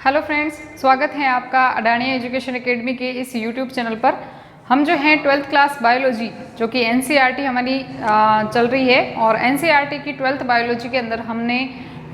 Hello friends, स्वागत है आपका अडानिया एजुकेशन एकेडमी के इस यूट्यूब चैनल पर। हम जो हैं 12th क्लास बायोलॉजी जो कि एनसीईआरटी हमारी चल रही है और एनसीईआरटी की 12th बायोलॉजी के अंदर हमने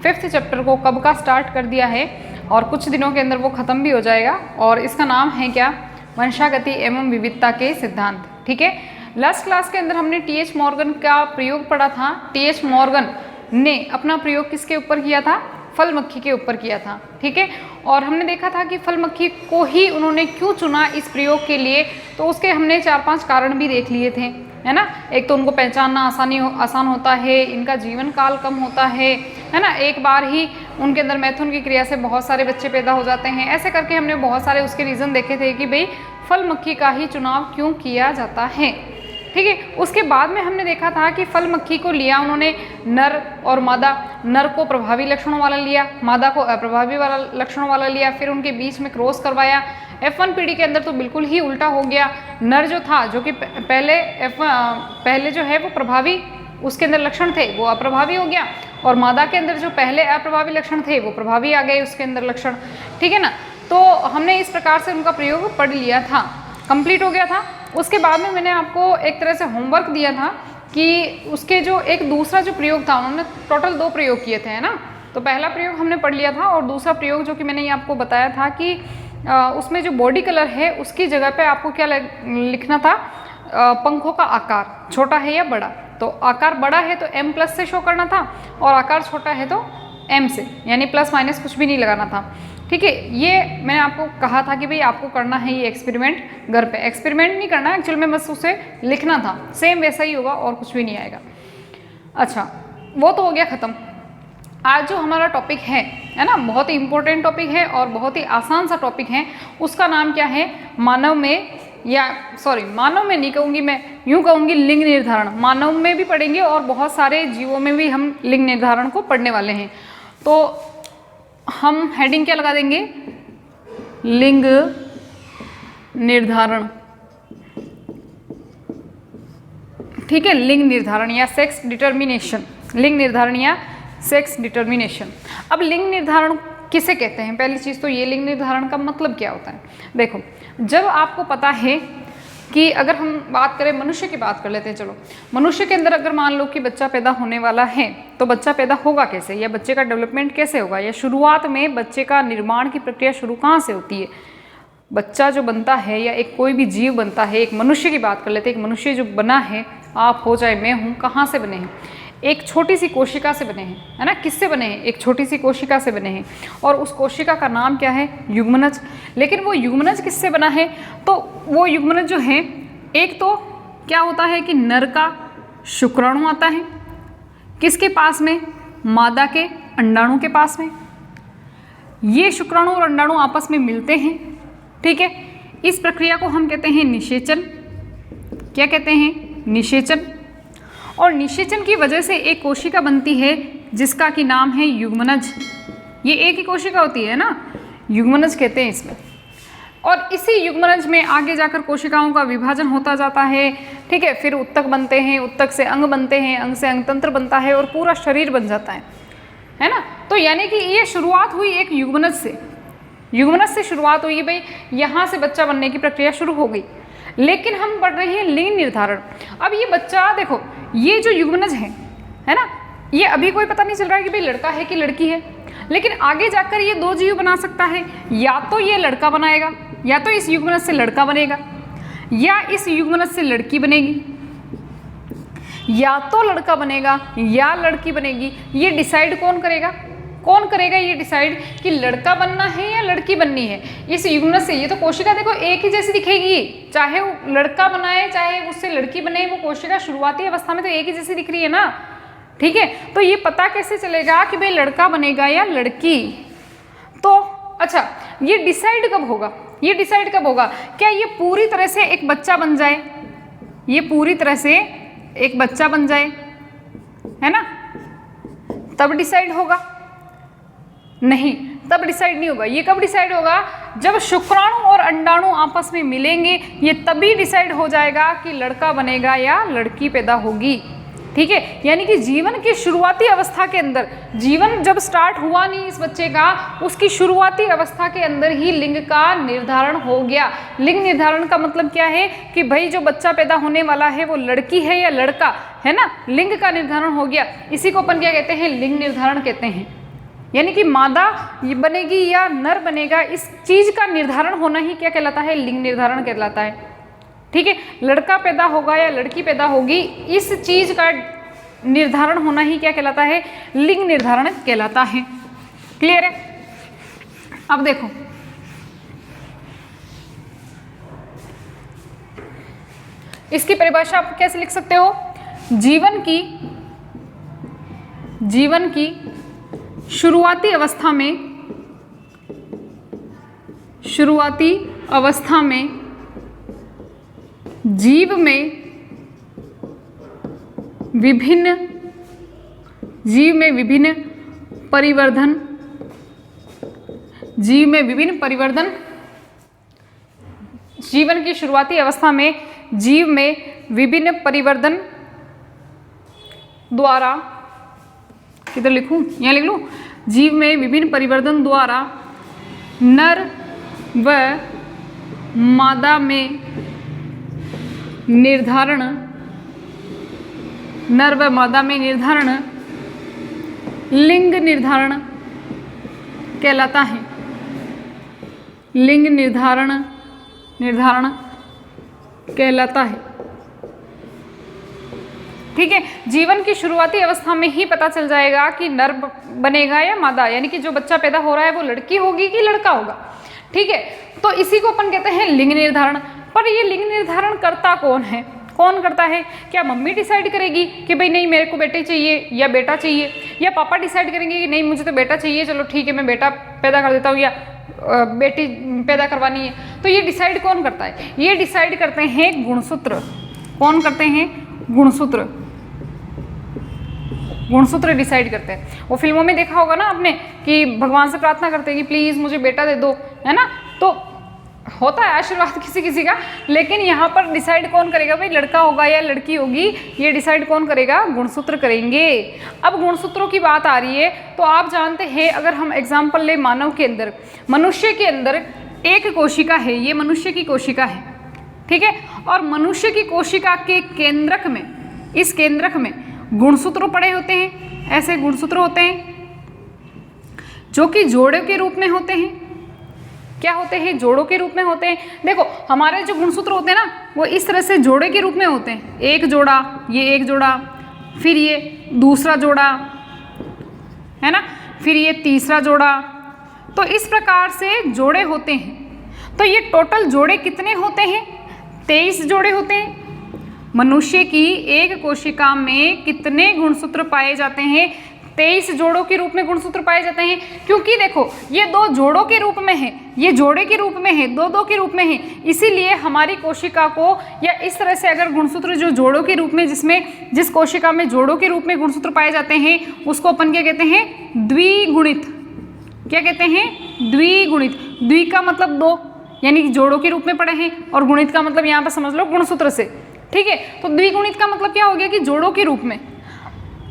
5th चैप्टर को कब का स्टार्ट कर दिया है और कुछ दिनों के अंदर वो ख़त्म भी हो जाएगा। और इसका नाम है क्या? वंशागति एवं विविधता के सिद्धांत। ठीक है, लास्ट क्लास के अंदर हमने टी.एच. मॉर्गन का प्रयोग पढ़ा था। टी.एच. मॉर्गन ने अपना प्रयोग किसके ऊपर किया था? फल मक्खी के ऊपर किया था। ठीक है, और हमने देखा था कि फल मक्खी को ही उन्होंने क्यों चुना इस प्रयोग के लिए, तो उसके हमने 4-5 कारण भी देख लिए थे, है ना। एक तो उनको पहचानना आसान होता है, इनका जीवन काल कम होता है ना। एक बार ही उनके अंदर मैथुन की क्रिया से बहुत सारे बच्चे पैदा हो जाते हैं। ऐसे करके हमने बहुत सारे उसके रीज़न देखे थे कि भाई फल मक्खी का ही चुनाव क्यों किया जाता है। ठीक है, उसके बाद में हमने देखा था कि फल मक्खी को लिया उन्होंने नर और मादा। नर को प्रभावी लक्षणों वाला लिया, मादा को अप्रभावी वाला लक्षणों वाला लिया, फिर उनके बीच में क्रॉस करवाया। F1 पीढ़ी के अंदर तो बिल्कुल ही उल्टा हो गया। नर जो था, जो कि पहले जो है वो प्रभावी उसके अंदर लक्षण थे, वो अप्रभावी हो गया, और मादा के अंदर जो पहले अप्रभावी लक्षण थे वो प्रभावी आ गए उसके अंदर लक्षण। ठीक है ना, तो हमने इस प्रकार से उनका प्रयोग पढ़ लिया था, कंप्लीट हो गया था। उसके बाद में मैंने आपको एक तरह से होमवर्क दिया था कि उसके जो एक दूसरा जो प्रयोग था, उन्होंने टोटल 2 प्रयोग किए थे, है ना। तो पहला प्रयोग हमने पढ़ लिया था और दूसरा प्रयोग जो कि मैंने ये आपको बताया था कि उसमें जो बॉडी कलर है उसकी जगह पे आपको क्या लिखना था? पंखों का आकार छोटा है या बड़ा। तो आकार बड़ा है तो M+ से शो करना था और आकार छोटा है तो M से, यानी प्लस माइनस कुछ भी नहीं लगाना था। ठीक है, ये मैंने आपको कहा था कि भाई आपको करना है ये एक्सपेरिमेंट घर पे। एक्सपेरिमेंट नहीं करना एक्चुअल में, बस उसे लिखना था, सेम वैसा ही होगा और कुछ भी नहीं आएगा। अच्छा, वो तो हो गया ख़त्म। आज जो हमारा टॉपिक है ना, बहुत ही इंपॉर्टेंट टॉपिक है और बहुत ही आसान सा टॉपिक है। उसका नाम क्या है? मानव में, या सॉरी मानव में नहीं कहूँगी मैं, यूँ कहूँगी लिंग निर्धारण। मानव में भी पढ़ेंगे और बहुत सारे जीवों में भी हम लिंग निर्धारण को पढ़ने वाले हैं। तो हम हेडिंग क्या लगा देंगे? लिंग निर्धारण। ठीक है, लिंग निर्धारण या सेक्स डिटर्मिनेशन। लिंग निर्धारण या सेक्स डिटर्मिनेशन। अब लिंग निर्धारण किसे कहते हैं? पहली चीज़ तो ये, लिंग निर्धारण का मतलब क्या होता है? देखो, जब आपको पता है कि अगर हम बात करें, मनुष्य की बात कर लेते हैं। चलो, मनुष्य के अंदर अगर मान लो कि बच्चा पैदा होने वाला है, तो बच्चा पैदा होगा कैसे, या बच्चे का डेवलपमेंट कैसे होगा, या शुरुआत में बच्चे का निर्माण की प्रक्रिया शुरू कहाँ से होती है? बच्चा जो बनता है या एक कोई भी जीव बनता है, एक मनुष्य की बात कर लेते हैं, एक मनुष्य जो बना है, आप हो चाहे मैं हूँ, कहाँ से बने हैं? एक छोटी सी कोशिका से बने हैं, है ना। किससे बने हैं? एक छोटी सी कोशिका से बने हैं, और उस कोशिका का नाम क्या है? युग्मनज। लेकिन वो युग्मनज किससे बना है? तो वो युग्मनज जो है, एक तो क्या होता है कि नर का शुक्राणु आता है, किसके पास में? मादा के अंडाणु के पास में। ये शुक्राणु और अंडाणु आपस में मिलते हैं। ठीक है, इस प्रक्रिया को हम कहते हैं निषेचन। क्या कहते हैं? निषेचन। और निषेचन की वजह से एक कोशिका बनती है जिसका कि नाम है युग्मनज। ये एक ही कोशिका होती है ना, युग्मनज कहते हैं इसमें। और इसी युग्मनज में आगे जाकर कोशिकाओं का विभाजन होता जाता है। ठीक है, फिर उत्तक बनते हैं, उत्तक से अंग बनते हैं, अंग से अंगतंत्र बनता है और पूरा शरीर बन जाता है ना। तो यानी कि ये शुरुआत हुई एक युग्मनज से। युग्मनज से शुरुआत हुई भाई, यहाँ से बच्चा बनने की प्रक्रिया शुरू हो गई। लेकिन हम पढ़ रहे हैं लिंग निर्धारण। अब ये बच्चा देखो, ये जो युग्मनज है ना, ये अभी कोई पता नहीं चल रहा है कि भाई लड़का है कि लड़की है, लेकिन आगे जाकर ये 2 जीव बना सकता है। या तो ये लड़का बनाएगा, या तो इस युग्मनज से लड़का बनेगा, या इस युग्मनज से लड़की बनेगी। या तो लड़का बनेगा या लड़की बनेगी। ये डिसाइड कौन करेगा? कौन करेगा ये डिसाइड कि लड़का बनना है या लड़की बननी है इस युग्मनज से? ये तो कोशिका देखो एक ही जैसी दिखेगी, चाहे वो लड़का बनाए चाहे उससे लड़की बने, वो कोशिका शुरुआती अवस्था में तो एक ही जैसी दिख रही है ना। ठीक है, तो ये पता कैसे चलेगा कि भाई लड़का बनेगा या लड़की? तो अच्छा, ये डिसाइड कब होगा? ये डिसाइड कब होगा? क्या ये पूरी तरह से एक बच्चा बन जाए, ये पूरी तरह से एक बच्चा बन जाए, है ना, तब डिसाइड होगा? नहीं, तब डिसाइड नहीं होगा। ये कब डिसाइड होगा? जब शुक्राणु और अंडाणु आपस में मिलेंगे, ये तभी डिसाइड हो जाएगा कि लड़का बनेगा या लड़की पैदा होगी। ठीक है, यानी कि जीवन की शुरुआती अवस्था के अंदर, जीवन जब स्टार्ट हुआ नहीं इस बच्चे का, उसकी शुरुआती अवस्था के अंदर ही लिंग का निर्धारण हो गया। लिंग निर्धारण का मतलब क्या है कि भाई जो बच्चा पैदा होने वाला है वो लड़की है या लड़का है ना, लिंग का निर्धारण हो गया। इसी को अपन क्या कहते हैं, लिंग निर्धारण कहते हैं। यानी कि मादा बनेगी या नर बनेगा, इस चीज का निर्धारण होना ही क्या कहलाता है, लिंग निर्धारण कहलाता है। ठीक है, लड़का पैदा होगा या लड़की पैदा होगी, इस चीज का निर्धारण होना ही क्या कहलाता है, लिंग निर्धारण कहलाता है। क्लियर है? अब देखो, इसकी परिभाषा आप कैसे लिख सकते हो, जीवन की शुरुआती अवस्था में जीव में विभिन्न परिवर्धन, जीवन की शुरुआती अवस्था में जीव में विभिन्न परिवर्तन द्वारा, किधर लिखूं, यहाँ लिख लूं, जीव में विभिन्न परिवर्तन द्वारा नर व मादा में निर्धारण लिंग निर्धारण कहलाता है। लिंग निर्धारण कहलाता है। ठीक है, जीवन की शुरुआती अवस्था में ही पता चल जाएगा कि नर बनेगा या मादा, यानी कि जो बच्चा पैदा हो रहा है वो लड़की होगी कि लड़का होगा। ठीक है, तो इसी को अपन कहते हैं लिंग निर्धारण। पर ये लिंग निर्धारण करता कौन है, कौन करता है? क्या मम्मी डिसाइड करेगी कि भाई नहीं मेरे को बेटे चाहिए या बेटा चाहिए, या पापा डिसाइड करेंगे कि नहीं मुझे तो बेटा चाहिए, चलो ठीक है मैं बेटा पैदा कर देता हूँ, या बेटी पैदा करवानी है? तो ये डिसाइड कौन करता है? ये डिसाइड करते हैं गुणसूत्र। कौन करते हैं? गुणसूत्र डिसाइड करते हैं। वो फिल्मों में देखा होगा ना आपने कि भगवान से प्रार्थना करते हैं कि प्लीज़ मुझे बेटा दे दो, है ना? तो होता है आशीर्वाद किसी किसी का, लेकिन यहाँ पर डिसाइड कौन करेगा भाई, लड़का होगा या लड़की होगी, ये डिसाइड कौन करेगा? गुणसूत्र करेंगे। अब गुणसूत्रों की बात आ रही है तो आप जानते हैं, अगर हम एग्जाम्पल ले मानव के अंदर, मनुष्य के अंदर एक कोशिका है, ये मनुष्य की कोशिका है, ठीक है, और मनुष्य की कोशिका के केंद्रक में, इस केंद्रक में गुणसूत्र पड़े होते हैं। ऐसे गुणसूत्र होते हैं जो कि जोड़े के रूप में होते हैं। क्या होते हैं? जोड़ों के रूप में होते हैं। देखो हमारे जो गुणसूत्र होते हैं ना, वो इस तरह से जोड़े के रूप में होते हैं। एक जोड़ा, ये एक जोड़ा, फिर ये दूसरा जोड़ा, है ना, फिर ये तीसरा जोड़ा। तो इस प्रकार से जोड़े होते हैं। तो ये टोटल जोड़े कितने होते हैं? 23 जोड़े होते हैं। मनुष्य की एक कोशिका में कितने गुणसूत्र पाए जाते हैं? 23 जोड़ों के रूप में गुणसूत्र पाए जाते हैं। क्योंकि देखो ये दो जोड़ों के रूप में है, ये जोड़े के रूप में है, दो के रूप में है, इसीलिए हमारी कोशिका को, या इस तरह से अगर गुणसूत्र जो जोड़ों के रूप में, जिस कोशिका में जोड़ों के रूप में गुणसूत्र पाए जाते हैं, उसको अपन क्या कहते हैं? द्विगुणित। क्या कहते हैं? द्विगुणित। द्वि का मतलब दो, यानी कि जोड़ों के रूप में पड़े हैं, और गुणित का मतलब यहाँ पर समझ लो गुणसूत्र से। ठीक है, तो द्विगुणित का मतलब क्या हो गया कि जोड़ों के रूप में।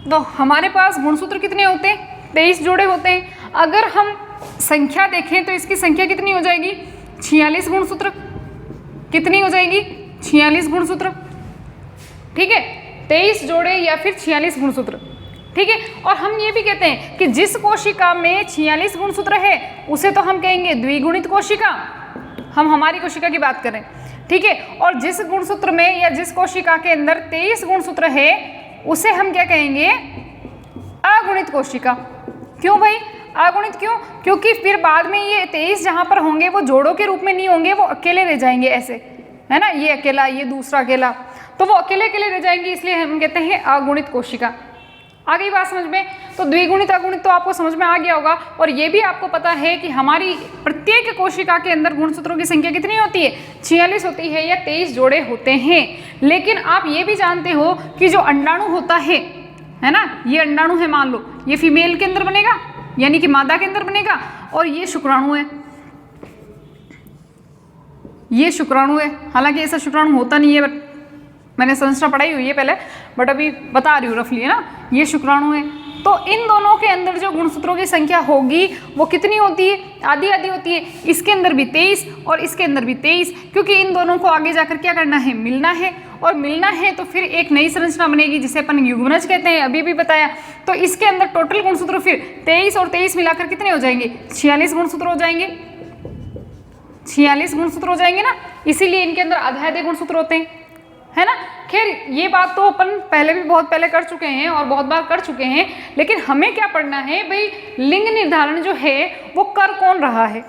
तो हमारे पास गुणसूत्र कितने होते हैं? 23 जोड़े होते हैं। अगर हम संख्या देखें तो इसकी संख्या कितनी हो जाएगी? 46 गुणसूत्र। कितनी हो जाएगी? 46 गुणसूत्र। ठीक है, 23 जोड़े या फिर 46 गुणसूत्र। ठीक है, और हम ये भी कहते हैं कि जिस कोशिका में 46 गुणसूत्र है उसे तो हम कहेंगे द्विगुणित कोशिका। हम हमारी कोशिका की बात करें, ठीक है, और जिस गुणसूत्र में या जिस कोशिका के अंदर 23 गुणसूत्र है उसे हम क्या कहेंगे? अगुणित कोशिका। क्यों भाई अगुणित? क्यों? क्योंकि फिर बाद में ये 23 जहाँ पर होंगे वो जोड़ों के रूप में नहीं होंगे, वो अकेले रह जाएंगे ऐसे, है ना, ये अकेला, ये दूसरा अकेला, तो वो अकेले अकेले रह जाएंगे, इसलिए हम कहते हैं अगुणित कोशिका। आ गई बात समझ में? तो द्विगुणित अगुणित तो आपको समझ में आ गया होगा। और ये भी आपको पता है कि हमारी प्रत्येक कोशिका के अंदर गुणसूत्रों की संख्या कितनी होती है? 46 होती है, या 23 जोड़े होते हैं। लेकिन आप ये भी जानते हो कि जो अंडाणु होता है ना, ये अंडाणु है, मान लो ये फीमेल के अंदर बनेगा, यानी कि मादा के अंदर बनेगा, और ये शुक्राणु है, ये शुक्राणु है। हालांकि ऐसा शुक्राणु होता नहीं है, मैंने संरचना पढ़ाई हुई है पहले, बट अभी बता रही हूँ रफली, है ना। ये शुक्राणु है, तो इन दोनों के अंदर जो गुणसूत्रों की संख्या होगी वो कितनी होती है, आधी आधी होती है। इसके अंदर भी 23 और इसके अंदर भी 23, क्योंकि इन दोनों को आगे जाकर क्या करना है, मिलना है, और मिलना है तो फिर एक नई संरचना बनेगी जिसे अपन युग्मनज कहते हैं, अभी भी बताया। तो इसके अंदर टोटल गुणसूत्र फिर 23 और 23 मिलाकर कितने हो जाएंगे, 46 गुणसूत्र हो जाएंगे, 46 गुणसूत्र हो जाएंगे ना। इसीलिए इनके अंदर आधे आधे गुणसूत्र होते हैं, है ना। खैर ये बात तो अपन पहले भी बहुत पहले कर चुके हैं और बहुत बार कर चुके हैं, लेकिन हमें क्या पढ़ना है भाई, लिंग निर्धारण जो है वो कर कौन रहा है,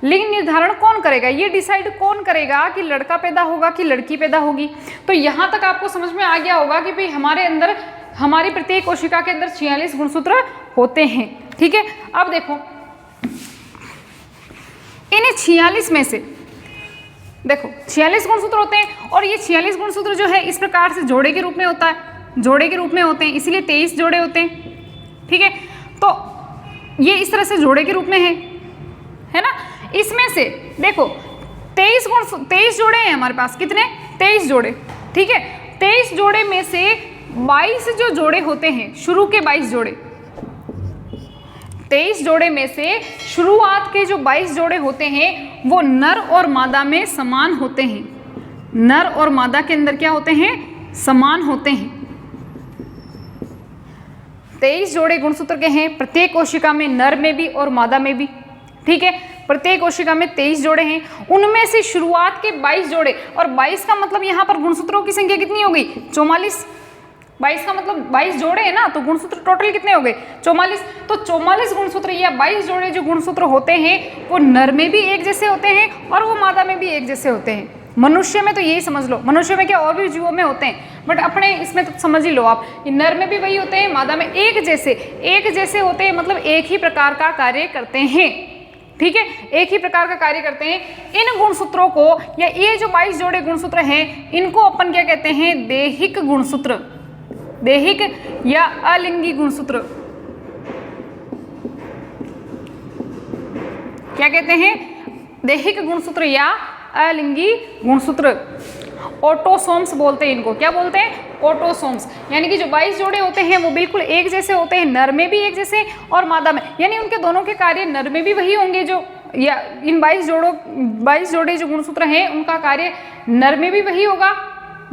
लिंग निर्धारण कौन करेगा, ये डिसाइड कौन करेगा कि लड़का पैदा होगा कि लड़की पैदा होगी। तो यहाँ तक आपको समझ में आ गया होगा कि भाई हमारे अंदर, हमारी प्रत्येक कोशिका के अंदर 46 गुणसूत्र होते हैं, ठीक है। अब देखो इन 46 में से देखो 46 गुणसूत्र होते हैं, और ये 46 गुणसूत्र जो है इस प्रकार से जोड़े के रूप में होता है, जोड़े के रूप में होते हैं, इसीलिए 23 जोड़े होते हैं, ठीक है। तो ये इस तरह से जोड़े के रूप में है ना। इसमें से देखो 23 जोड़े हैं हमारे पास, कितने, 23 जोड़े, ठीक है। 23 जोड़े में से 22 जो जोड़े होते हैं, शुरू के 22 जोड़े, 23 जोड़े में से शुरुआत के जो 22 जोड़े होते हैं वो नर और मादा में समान होते हैं, नर और मादा के अंदर क्या होते हैं, समान होते हैं। 23 जोड़े गुणसूत्र के हैं प्रत्येक कोशिका में, नर में भी और मादा में भी, ठीक है। प्रत्येक कोशिका में 23 जोड़े हैं, उनमें से शुरुआत के 22 जोड़े, और 22 का मतलब यहाँ पर गुणसूत्रों की संख्या कितनी हो गई, 44। 22 का मतलब 22 जोड़े है ना, तो गुणसूत्र टोटल कितने हो गए, 44। तो 44 गुणसूत्र या 22 जोड़े जो गुणसूत्र होते हैं वो नर में भी एक जैसे होते हैं और वो मादा में भी एक जैसे होते हैं। मनुष्य में तो यही समझ लो, मनुष्य में क्या और भी जीवों में होते हैं, बट अपने इसमें तो समझ ही लो आप, नर में भी वही होते हैं, मादा में एक जैसे होते हैं, मतलब एक ही प्रकार का कार्य करते हैं, ठीक है, एक ही प्रकार का कार्य करते हैं। इन गुणसूत्रों को, या ये जो 22 जोड़े गुणसूत्र हैं, इनको अपन क्या कहते हैं, दैहिक गुणसूत्र, दैहिक या अलिंगी गुणसूत्र, क्या कहते हैं, दैहिक गुणसूत्र या अलिंगी गुणसूत्र। ऑटोसोम्स बोलते हैं इनको, क्या बोलते हैं, ऑटोसोम्स। यानी कि जो 22 जोड़े होते हैं वो बिल्कुल एक जैसे होते हैं, नर में भी एक जैसे और मादा में, यानी उनके दोनों के कार्य नर में भी वही होंगे, जो या इन 22 जोड़े जो गुणसूत्र हैं उनका कार्य नर में भी वही होगा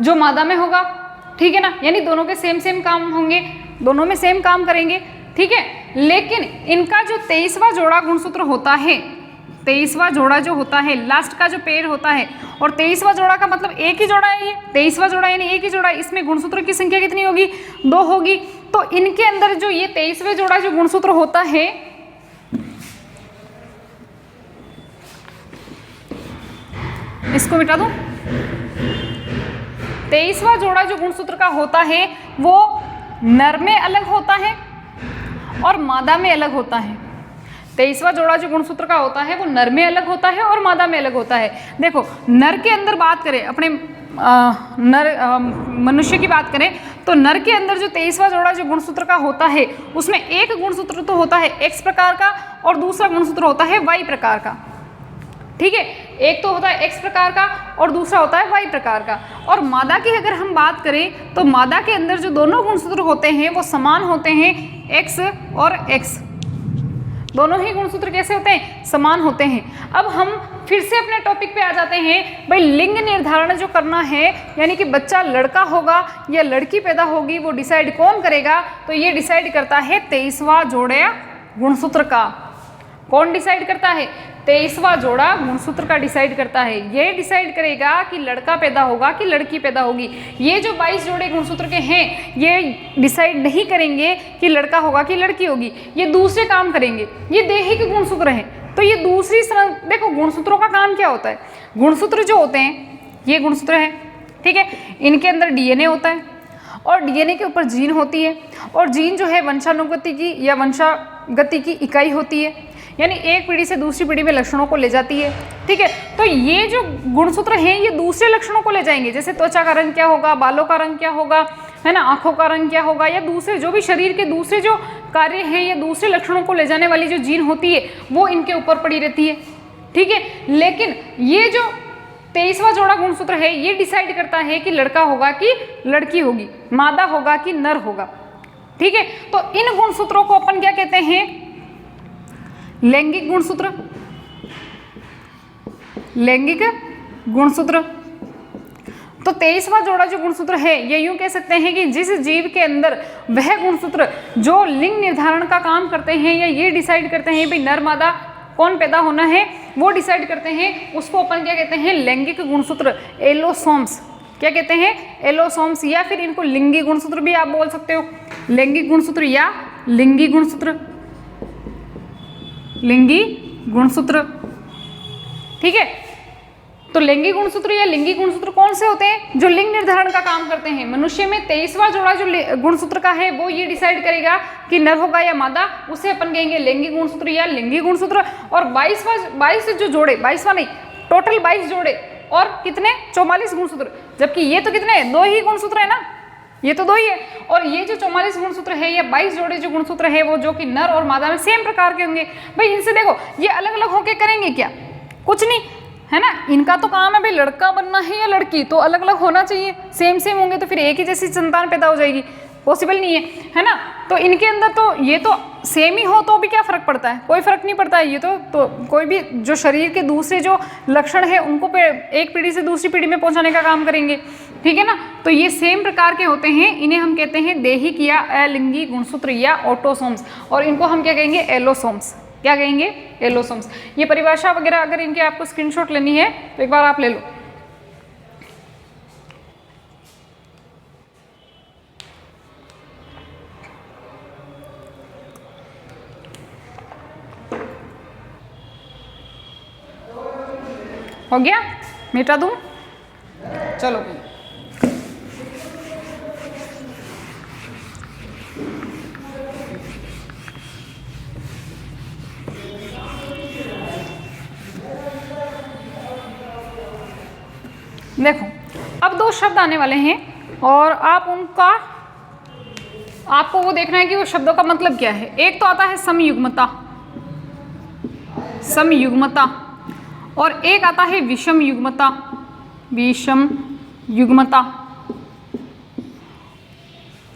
जो मादा में होगा, ठीक है ना। यानी दोनों के सेम काम होंगे, दोनों में सेम काम करेंगे, ठीक है। लेकिन इनका जो 23वां जोड़ा गुणसूत्र होता है, 23वां जोड़ा जो होता है, लास्ट का जो पेड़ होता है, और 23वां जोड़ा का मतलब एक ही जोड़ा है, ये 23वां जोड़ा यानी एक ही जोड़ा, इसमें गुणसूत्र की संख्या कितनी होगी, 2 होगी। तो इनके अंदर जो ये 23वें जोड़ा जो गुणसूत्र होता है, इसको मिटा दूं, 23वां जोड़ा जो गुणसूत्र का होता है वो नर में अलग होता है और मादा में अलग होता है। 23वां जोड़ा जो गुणसूत्र का होता है वो नर में अलग होता है और मादा में अलग होता है। देखो नर के अंदर बात करें, अपने मनुष्य की बात करें तो नर के अंदर जो 23वां जोड़ा जो गुणसूत्र का होता है उसमें एक गुणसूत्र तो होता है X प्रकार का और दूसरा गुणसूत्र होता है Y प्रकार का, ठीक है। एक तो होता है X प्रकार का और दूसरा होता है Y प्रकार का। और मादा की अगर हम बात करें तो मादा के अंदर जो दोनों गुणसूत्र होते हैं वो समान होते हैं, X और X, दोनों ही गुणसूत्र कैसे होते हैं, समान होते हैं। अब हम फिर से अपने टॉपिक पे आ जाते हैं, भाई लिंग निर्धारण जो करना है, यानी कि बच्चा लड़का होगा या लड़की पैदा होगी वो डिसाइड कौन करेगा, तो ये डिसाइड करता है 23वां जोड़ा गुणसूत्र का। कौन डिसाइड करता है, 23वां जोड़ा गुणसूत्र का डिसाइड करता है। ये डिसाइड करेगा कि लड़का पैदा होगा कि लड़की पैदा होगी। ये जो 22 जोड़े गुणसूत्र के हैं ये डिसाइड नहीं करेंगे कि लड़का होगा कि लड़की होगी, ये दूसरे काम करेंगे, ये दैहिक गुणसूत्र हैं। तो ये दूसरी देखो गुणसूत्रों का काम क्या होता है, गुणसूत्र जो होते हैं ये गुणसूत्र हैं, ठीक है, इनके अंदर डीएनए होता है और डीएनए के ऊपर जीन होती है, और जीन जो है वंशानुगति की या वंशागति की इकाई होती है, यानी एक पीढ़ी से दूसरी पीढ़ी में लक्षणों को ले जाती है, ठीक है। तो ये जो गुणसूत्र हैं ये दूसरे लक्षणों को ले जाएंगे, जैसे त्वचा का रंग क्या होगा, बालों का रंग क्या होगा, है ना, आंखों का रंग क्या होगा, या दूसरे जो भी शरीर के दूसरे जो कार्य हैं या दूसरे लक्षणों को ले जाने वाली जो जीन होती है वो इनके ऊपर पड़ी रहती है, ठीक है। लेकिन ये जो 23वां जोड़ा गुणसूत्र है, ये डिसाइड करता है कि लड़का होगा कि लड़की होगी, मादा होगा कि नर होगा। ठीक है, तो इन गुणसूत्रों को अपन क्या कहते हैं? लैंगिक गुणसूत्र। लैंगिक गुणसूत्र। तो 23वां जोड़ा जो गुणसूत्र है, ये यूं कह सकते हैं कि जिस जीव के अंदर वह गुणसूत्र जो लिंग निर्धारण का काम करते हैं या ये डिसाइड करते हैं भाई नर मादा कौन पैदा होना है, वो डिसाइड करते हैं, उसको अपन क्या कहते हैं? लैंगिक गुणसूत्र, एलोसोम्स। क्या कहते हैं? एलोसोम्स, या फिर इनको लिंगी गुणसूत्र भी आप बोल सकते हो। लैंगिक गुणसूत्र या लिंगी गुणसूत्र, लिंगी गुणसूत्र। ठीक है, तो लैंगिक गुणसूत्र या लिंगी गुणसूत्र कौन से होते हैं? जो लिंग निर्धारण का काम करते हैं। मनुष्य में 23वां जोड़ा जो गुणसूत्र का है वो ये डिसाइड करेगा कि नर होगा या मादा, उसे अपन कहेंगे लैंगिक गुणसूत्र या लिंगी गुणसूत्र। और 22 जो जोड़े, 22वां नहीं, टोटल 22 जोड़े और कितने? 44 गुणसूत्र, जबकि ये तो कितने? 2 ही गुणसूत्र है ना, ये तो 2 ही है। और ये जो 44 गुणसूत्र है या 22 जोड़े जो गुणसूत्र है वो जो कि नर और मादा में सेम प्रकार के होंगे। भाई इनसे देखो, ये अलग अलग होके करेंगे क्या? कुछ नहीं, है ना। इनका तो काम है भाई लड़का बनना है या लड़की, तो अलग अलग होना चाहिए। सेम सेम होंगे तो फिर एक ही जैसी संतान पैदा हो जाएगी, पॉसिबल नहीं है ना। तो इनके अंदर तो ये तो सेम ही हो तो भी क्या फर्क पड़ता है? कोई फर्क नहीं पड़ता है। ये तो कोई भी जो शरीर के दूसरे जो लक्षण है उनको एक पीढ़ी से दूसरी पीढ़ी में पहुंचाने का काम करेंगे। ठीक है ना, तो ये सेम प्रकार के होते हैं। इन्हें हम कहते हैं दैहिक या अलिंगी गुणसूत्र या ऑटोसोम्स, और इनको हम क्या कहेंगे? एलोसोम्स। क्या कहेंगे? एलोसोम्स। ये परिभाषा वगैरह अगर इनके आपको स्क्रीनशॉट लेनी है तो एक बार आप ले लो। हो गया? मिटा दूं? चलो देखो, अब 2 शब्द आने वाले हैं और आपको वो देखना है कि वो शब्दों का मतलब क्या है। एक तो आता है समयुग्मता, समयुग्मता, और एक आता है विषम युग्मता, विषम युग्मता।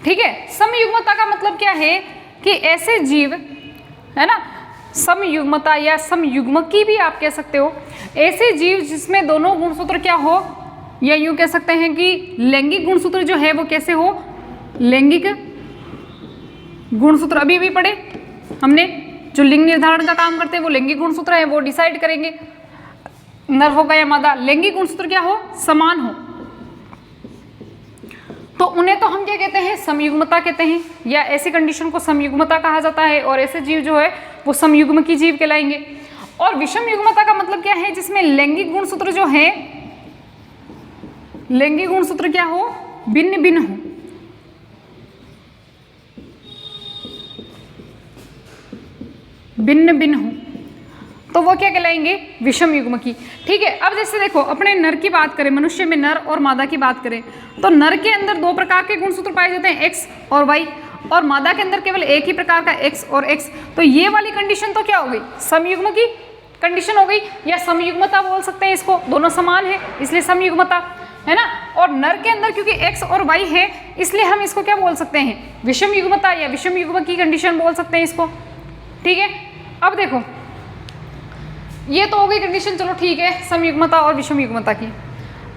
ठीक है, समयुग्मता का मतलब क्या है कि ऐसे जीव, है ना, समयुग्मता या समयुग्मकी भी आप कह सकते हो, ऐसे जीव जिसमें दोनों गुणसूत्र क्या हो, या यूं कह सकते हैं कि लैंगिक गुणसूत्र जो है वो कैसे हो? लैंगिक गुणसूत्र अभी भी पढ़े हमने, जो लिंग निर्धारण का काम करते हैं वो लैंगिक गुणसूत्र है, वो डिसाइड करेंगे नर होगा या मादा। लैंगिक गुणसूत्र क्या हो? समान हो, तो उन्हें तो हम क्या कहते हैं? समयुग्मता कहते हैं, या ऐसी कंडीशन को समयुग्मता कहा जाता है। और ऐसे जीव जो है वो समयुग्मकी जीव कहलाएंगे। और विषम युग्मता का मतलब क्या है? जिसमें लैंगिक गुणसूत्र जो है, लैंगिक गुणसूत्र क्या हो? भिन्न भिन्न हो। भिन्न भिन्न हो तो वो क्या कहलाएंगे? विषम युग्मकी। ठीक है, अब जैसे देखो अपने नर की बात करें, मनुष्य में नर और मादा की बात करें, तो नर के अंदर 2 प्रकार के गुणसूत्र पाए जाते हैं, एक्स और वाई, और मादा के अंदर केवल एक ही प्रकार का एक्स और एक्स। तो ये वाली कंडीशन तो क्या हो गई? समयुग्मकी कंडीशन हो गई, या समयुग्मता बोल सकते हैं इसको, दोनों समान है इसलिए समयुग्मता, है ना। और नर के अंदर क्योंकि एक्स और वाई है इसलिए हम इसको क्या बोल सकते हैं? विषम युग्मता या विषम युग्मकी कंडीशन बोल सकते हैं इसको। ठीक है, अब देखो ये तो हो गई कंडीशन, चलो ठीक है, समयुग्मता और विषम युग्मता की।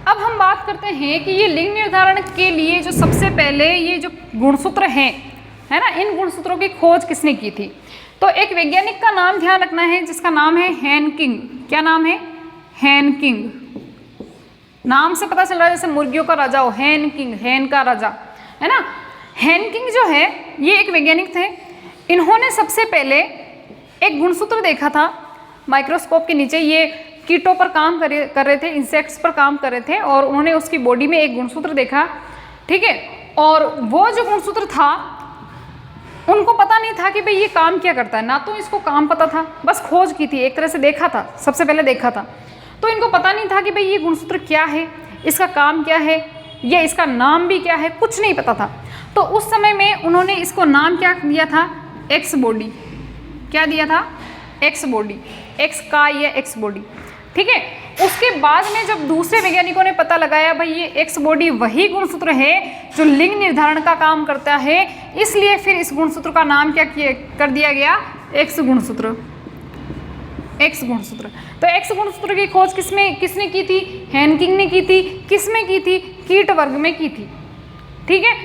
अब हम बात करते हैं कि ये लिंग निर्धारण के लिए जो सबसे पहले ये जो गुणसूत्र हैं, है ना, इन गुणसूत्रों की खोज किसने की थी? तो एक वैज्ञानिक का नाम ध्यान रखना है जिसका नाम है हैनकिंग। क्या नाम है? हैनकिंग। नाम से पता चल रहा है जैसे मुर्गियों का राजा हो, हैनकिंग, हैन का राजा, है ना। हैनकिंग जो है ये एक वैज्ञानिक थे। इन्होंने सबसे पहले एक गुणसूत्र देखा था माइक्रोस्कोप के नीचे। ये कीटों पर काम कर रहे थे, इंसेक्ट्स पर काम कर रहे थे, और उन्होंने उसकी बॉडी में एक गुणसूत्र देखा। ठीक है, और वो जो गुणसूत्र था उनको पता नहीं था कि भाई ये काम क्या करता है, ना तो इसको काम पता था, बस खोज की थी, एक तरह से देखा था, सबसे पहले देखा था। तो इनको पता नहीं था कि भाई ये गुणसूत्र क्या है, इसका काम क्या है, या इसका नाम भी क्या है, कुछ नहीं पता था। तो उस समय में उन्होंने इसको नाम क्या दिया था? X body. क्या दिया था? एक्स बॉडी, एक्स का या एक्स बॉडी। ठीक है, उसके बाद में जब दूसरे वैज्ञानिकों ने पता लगाया भाई ये एक्स बॉडी वही गुणसूत्र है जो लिंग निर्धारण का काम करता है, इसलिए फिर इस गुणसूत्र का नाम क्या कर दिया गया, एक्स गुणसूत्र। एक्स गुणसूत्र। तो एक्स गुणसूत्र की खोज किसने की थी, हेनकिंग ने की थी। किसमें की थी, कीट वर्ग में की थी। ठीक है,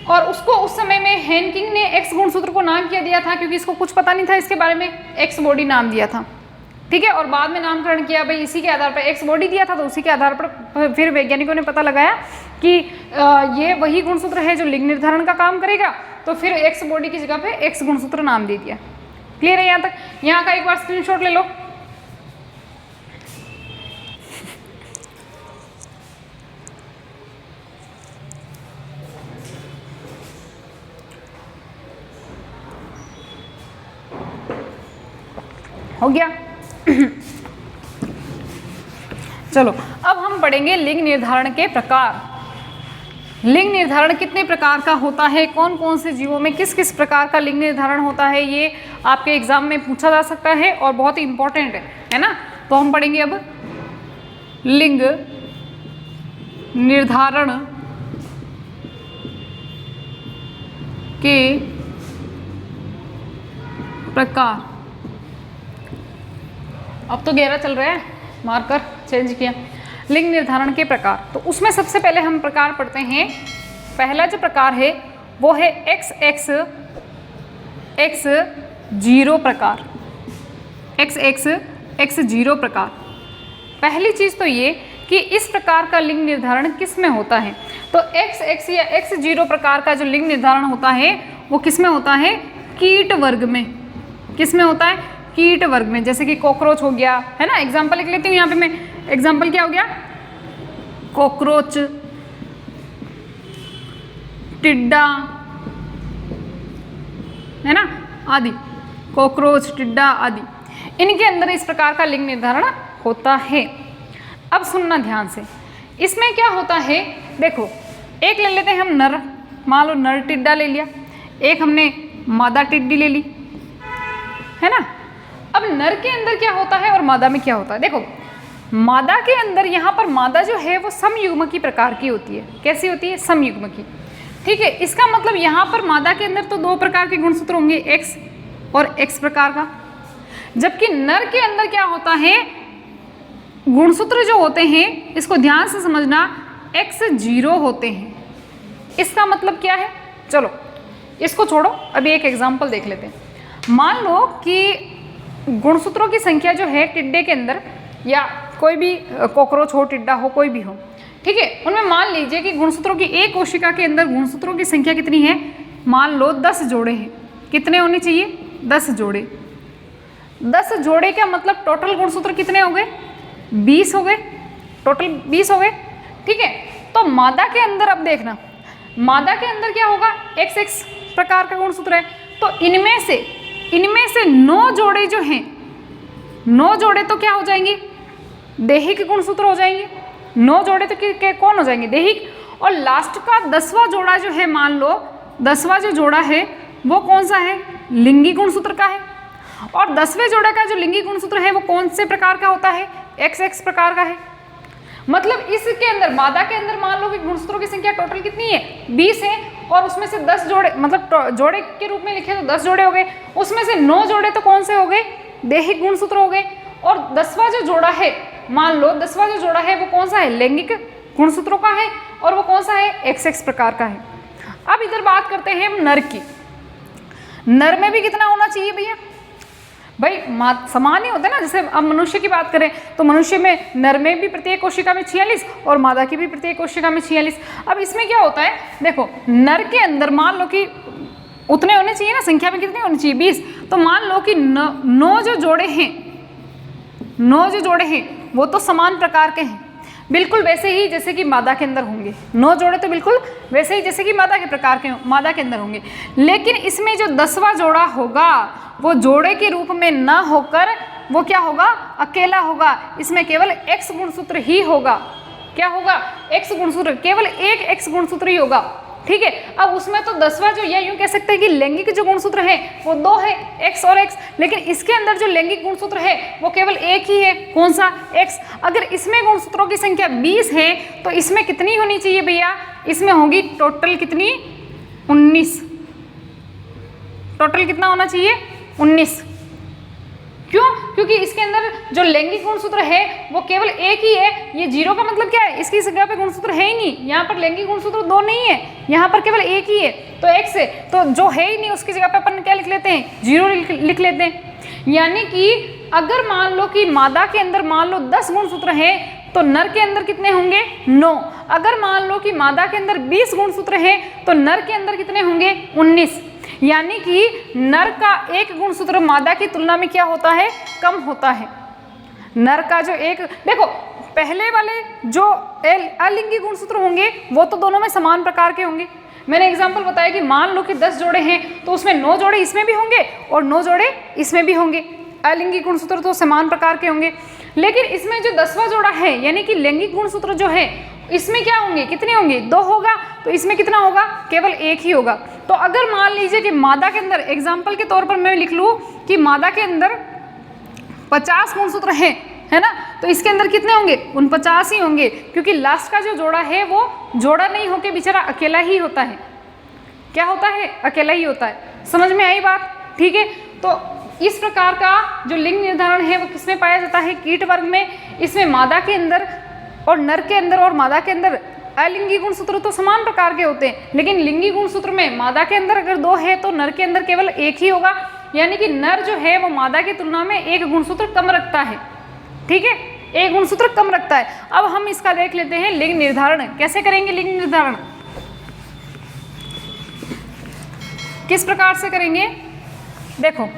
और उसको उस समय में हेनकिंग ने एक्स गुणसूत्र को नाम क्या दिया था, क्योंकि इसको कुछ पता नहीं था इसके बारे में, एक्स बॉडी नाम दिया था। ठीक है, और बाद में नामकरण किया भाई इसी के आधार पर, एक्स बॉडी दिया था तो उसी के आधार पर फिर वैज्ञानिकों ने पता लगाया कि ये वही गुणसूत्र है जो लिंग निर्धारण का काम करेगा, तो फिर एक्स बॉडी की जगह पे एक्स गुणसूत्र नाम दे दिया। क्लियर है यहाँ तक? यहाँ का एक बार स्क्रीनशॉट ले लो। हो गया। चलो अब हम पढ़ेंगे लिंग निर्धारण के प्रकार। लिंग निर्धारण कितने प्रकार का होता है, कौन कौन से जीवों में किस किस प्रकार का लिंग निर्धारण होता है, ये आपके एग्जाम में पूछा जा सकता है और बहुत ही इंपॉर्टेंट है ना। तो हम पढ़ेंगे अब लिंग निर्धारण के प्रकार। अब तो 11 चल रहा है, मार्कर चेंज किया। लिंग निर्धारण के प्रकार, तो उसमें सबसे पहले हम प्रकार पढ़ते हैं। पहला जो प्रकार है वो है XX0 प्रकार। XX0 प्रकार। पहली चीज़ तो ये कि इस प्रकार का लिंग निर्धारण किस में होता है, तो XX या X0 प्रकार का जो लिंग निर्धारण होता है वो किस में होता है, कीट वर्ग में। किस में होता है, कीट वर्ग में। जैसे कि कॉकरोच हो गया, है ना। एग्जाम्पल लिख लेती हूँ यहाँ पे मैं। एग्जाम्पल क्या हो गया, कॉकरोच, टिड्डा, है ना, आदि। कॉकरोच, टिड्डा आदि, इनके अंदर इस प्रकार का लिंग निर्धारण होता है। अब सुनना ध्यान से, इसमें क्या होता है, देखो एक ले लेते हैं हम नर, मान लो नर टिड्डा ले लिया, एक हमने मादा टिड्डी ले ली, है ना। अब नर के अंदर क्या होता है और मादा में क्या होता है, देखो मादा के अंदर यहाँ पर मादा जो है वो समयुग्मकी प्रकार की होती है। कैसी होती है, समयुग्मकी। ठीक है, इसका मतलब यहाँ पर मादा के अंदर तो 2 प्रकार के गुणसूत्र होंगे, एक्स और एक्स प्रकार का, जबकि नर के अंदर क्या होता है, गुणसूत्र जो होते हैं, इसको ध्यान से समझना, X0 होते हैं। इसका मतलब क्या है, चलो इसको छोड़ो, अभी एक एग्जाम्पल देख लेते हैं। मान लो कि गुणसूत्रों की संख्या जो है टिड्डे के अंदर, या कोई भी कॉकरोच हो, टिड्डा हो, कोई भी हो, ठीक है, उनमें मान लीजिए कि गुणसूत्रों की एक कोशिका के अंदर गुणसूत्रों की संख्या कितनी है, मान लो 10 जोड़े हैं। कितने होने चाहिए, 10 जोड़े। 10 जोड़े का मतलब टोटल गुणसूत्र कितने हो गए, 20 हो गए, टोटल 20 हो गए। ठीक है, तो मादा के अंदर अब देखना, मादा के अंदर क्या होगा, XX प्रकार का गुणसूत्र है, तो इनमें से 9 जोड़े जो हैं, 9 जोड़े तो क्या हो जाएंगे, दैहिक गुणसूत्र हो जाएंगे। 9 जोड़े तो कौन हो जाएंगे, दैहिक। और लास्ट का 10वां जोड़ा जो है, मान लो 10वां जो जोड़ा है वो कौन सा है, लिंगी गुणसूत्र का है। और 10वें जोड़े का जो लिंगी गुणसूत्र है वो कौन से प्रकार का होता है, XX प्रकार का है। मतलब इसके अंदर, मादा के अंदर मान लो कि गुणसूत्रों की संख्या टोटल कितनी है, 20 है, और उसमें से 10 जोड़े, मतलब जोड़े के रूप में लिखे तो 10 जोड़े हो गए, उसमें से 9 जोड़े तो कौन से हो गए, दैहिक गुणसूत्र हो गए। और 10वां जो जोड़ा है, मान लो 10वां जो जोड़ा है वो कौन सा है, लैंगिक गुणसूत्रों का है, और वो कौन सा है, XX प्रकार का है। अब इधर बात करते हैं हम नर की। नर में भी कितना होना चाहिए भैया, भाई समान ही होता है ना। जैसे अब मनुष्य की बात करें तो मनुष्य में, नर में भी प्रत्येक कोशिका में 46 और मादा की भी प्रत्येक कोशिका में 46। अब इसमें क्या होता है, देखो नर के अंदर मान लो कि उतने होने चाहिए ना, संख्या में कितनी होनी चाहिए, 20। तो मान लो कि 9 जो जोड़े हैं, 9 जो जोड़े हैं वो तो समान प्रकार के हैं, बिल्कुल वैसे ही जैसे कि मादा के अंदर होंगे। 9 जोड़े तो बिल्कुल वैसे ही जैसे कि मादा के प्रकार के, मादा के अंदर होंगे। लेकिन इसमें जो 10वां जोड़ा होगा वो जोड़े के रूप में ना होकर वो क्या होगा, अकेला होगा। इसमें केवल X गुणसूत्र ही होगा। क्या होगा, X गुणसूत्र, केवल एक X गुणसूत्र ही होगा। ठीक है। अब उसमें तो 10वां जो, या यूं कह सकते हैं कि लैंगिक जो गुणसूत्र है वो 2 है, x और x, लेकिन इसके अंदर जो लैंगिक गुणसूत्र है वो केवल एक ही है, कौन सा, x। अगर इसमें गुणसूत्रों की संख्या 20 है तो इसमें कितनी होनी चाहिए भैया, इसमें होगी टोटल कितनी, 19। टोटल कितना होना चाहिए, 19। क्यों, क्योंकि इसके अंदर जो लैंगिक गुणसूत्र है वो केवल एक ही है। ये 0 का मतलब क्या है, इसकी जगह पे गुणसूत्र है ही नहीं, यहाँ पर लैंगिक गुणसूत्र 2 नहीं है, यहाँ पर केवल एक ही है, तो x है, तो जो है ही नहीं उसकी जगह पे अपन क्या लिख लेते हैं, 0 लिख लेते हैं। यानी कि अगर मान लो कि मादा के अंदर मान लो 10 गुणसूत्र हैं तो नर के अंदर कितने होंगे, 9। अगर मान लो कि मादा के अंदर 20 गुणसूत्र हैं तो नर के अंदर कितने होंगे, 19। यानी कि नर का एक गुणसूत्र मादा की तुलना में क्या होता है, कम होता है। नर का जो एक, देखो पहले वाले जो अलिंगी गुणसूत्र होंगे वो तो दोनों में समान प्रकार के होंगे। मैंने एग्जांपल बताया कि मान लो कि 10 जोड़े हैं तो उसमें 9 जोड़े इसमें भी होंगे और 9 जोड़े इसमें भी होंगे। अलिंगी गुणसूत्र तो समान प्रकार के होंगे, लेकिन इसमें जो 10वां जोड़ा है यानी कि लैंगिक गुणसूत्र जो है इसमें क्या होंगे, कितने होंगे, 2 होगा, तो इसमें कितना होगा, केवल एक ही होगा। तो अगर मान लीजिए कि मादा के अंदर, एग्जाम्पल के तौर पर मैं लिख लूँ कि मादा के अंदर 50 गुणसूत्र हैं, है ना, तो इसके अंदर कितने होंगे, 49 ही होंगे, क्योंकि लास्ट का जो जोड़ा है वो जोड़ा नहीं होके बेचारा अकेला ही होता है। क्या होता है, अकेला ही होता है। समझ में आई बात, ठीक है। तो इस प्रकार का जो लिंग निर्धारण है वो किसमें पाया जाता है, कीट वर्ग में। इसमें मादा के अंदर और नर के अंदर और मादा के अंदर अलिंगी गुणसूत्र तो समान प्रकार के होते हैं, लेकिन लिंगी गुणसूत्र में मादा के अंदर अगर 2 है तो नर के अंदर केवल एक ही होगा। यानी कि नर जो है वो मादा की तुलना में एक गुणसूत्र कम रखता है, ठीक है, एक गुणसूत्र कम रखता है। अब हम इसका देख लेते हैं लिंग निर्धारण कैसे करेंगे। लिंग निर्धारण किस प्रकार से करेंगे, देखो,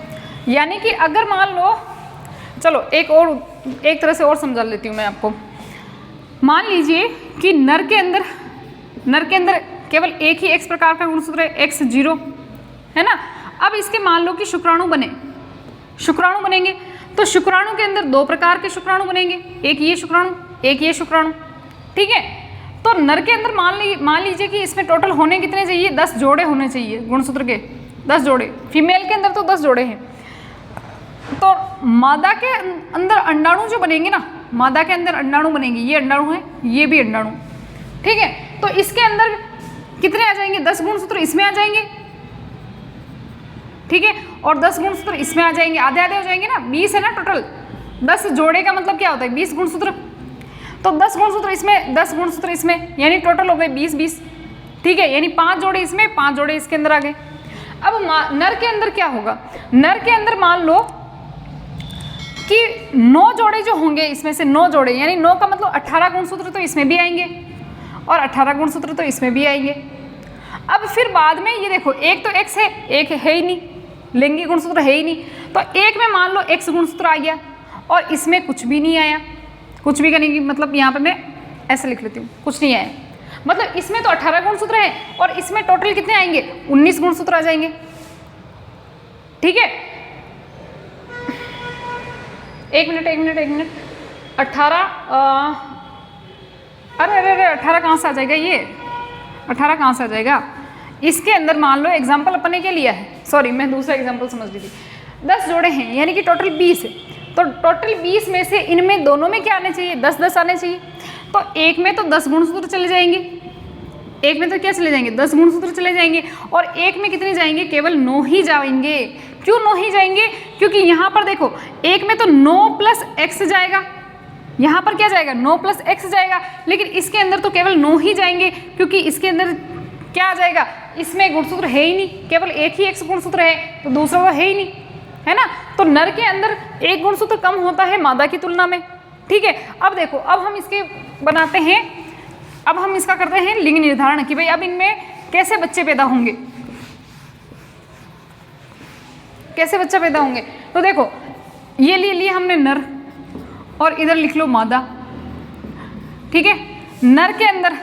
यानी कि अगर मान लो, चलो एक तरह से और समझा लेती हूँ मैं आपको। मान लीजिए कि नर के अंदर केवल एक ही x प्रकार का गुणसूत्र है, x0, है ना। अब इसके मान लो कि शुक्राणु बनेंगे, तो शुक्राणु के अंदर 2 प्रकार के शुक्राणु बनेंगे, एक ये शुक्राणु, एक ये शुक्राणु, ठीक है। तो नर के अंदर मान लीजिए कि इसमें टोटल होने कितने चाहिए, 10 जोड़े होने चाहिए गुणसूत्र के, 10 जोड़े। फीमेल के अंदर तो 10 जोड़े हैं। तो मादा के अंदर अंडाणु जो बनेंगे ना, मादा के अंदर अंडाणु बनेंगे, ये अंडाणु है, ये भी अंडाणु, ठीक है। तो इसके अंदर कितने आ जाएंगे, 10 गुणसूत्र इसमें आ जाएंगे, ठीक है, और 10 गुणसूत्र इसमें आ जाएंगे, आधे आधे हो जाएंगे ना, 20 है ना टोटल। 10 जोड़े का मतलब क्या होता है, 20 गुणसूत्र। तो 10 गुणसूत्र इसमें, 10 गुणसूत्र इसमें, यानी टोटल हो गए 20, ठीक है। यानी 5 जोड़े इसमें, 5 जोड़े इसके अंदर आ गए। अब नर के अंदर क्या होगा, नर के अंदर मान लो कि 9 जोड़े जो होंगे, इसमें से 9 जोड़े, यानी 9 का मतलब 18 गुणसूत्र तो इसमें भी आएंगे और 18 गुणसूत्र तो इसमें भी आएंगे। अब फिर बाद में ये देखो, एक तो x है, एक है ही नहीं, लैंगिक गुणसूत्र है ही नहीं, तो एक में मान लो x गुणसूत्र आ गया और इसमें कुछ भी नहीं आया। कुछ भी करने की मतलब यहाँ पे मैं ऐसे लिख लेती हूँ, कुछ नहीं आया, मतलब इसमें तो 18 गुणसूत्र है और इसमें टोटल कितने आएंगे, 19 गुणसूत्र आ जाएंगे, ठीक है। एक मिनट 18, अरे 18 कहाँ से आ जाएगा, ये 18 कहाँ से आ जाएगा। इसके अंदर मान लो एग्जाम्पल अपने के लिया है, सॉरी मैं दूसरा एग्जाम्पल समझ ली थी। 10 जोड़े हैं यानी कि टोटल 20 है, तो टोटल 20 में से इनमें दोनों में क्या आने चाहिए, 10 आने चाहिए। तो एक में तो 10 गुणसूत्र चले जाएंगे, एक में तो क्या चले जाएंगे, 10 गुणसूत्र चले जाएंगे, और एक में कितने जाएंगे, केवल 9 ही जाएंगे। क्यों 9 ही जाएंगे, क्योंकि यहाँ पर देखो एक में तो 9 प्लस x जाएगा, यहाँ पर क्या जाएगा, 9 प्लस x जाएगा, लेकिन इसके अंदर तो केवल 9 ही जाएंगे, क्योंकि इसके अंदर क्या आ जाएगा, इसमें गुणसूत्र है ही नहीं, केवल एक ही x गुणसूत्र है, तो दूसरा तो है ही नहीं, है ना। तो नर के अंदर एक गुणसूत्र कम होता है मादा की तुलना में, ठीक है। अब देखो, अब हम इसके बनाते हैं, अब हम इसका करते हैं लिंग निर्धारण कि भाई अब इनमें कैसे बच्चे पैदा होंगे, कैसे बच्चा पैदा होंगे। तो देखो ये ले लिए हमने नर और इधर लिख लो मादा, ठीक है। नर के अंदर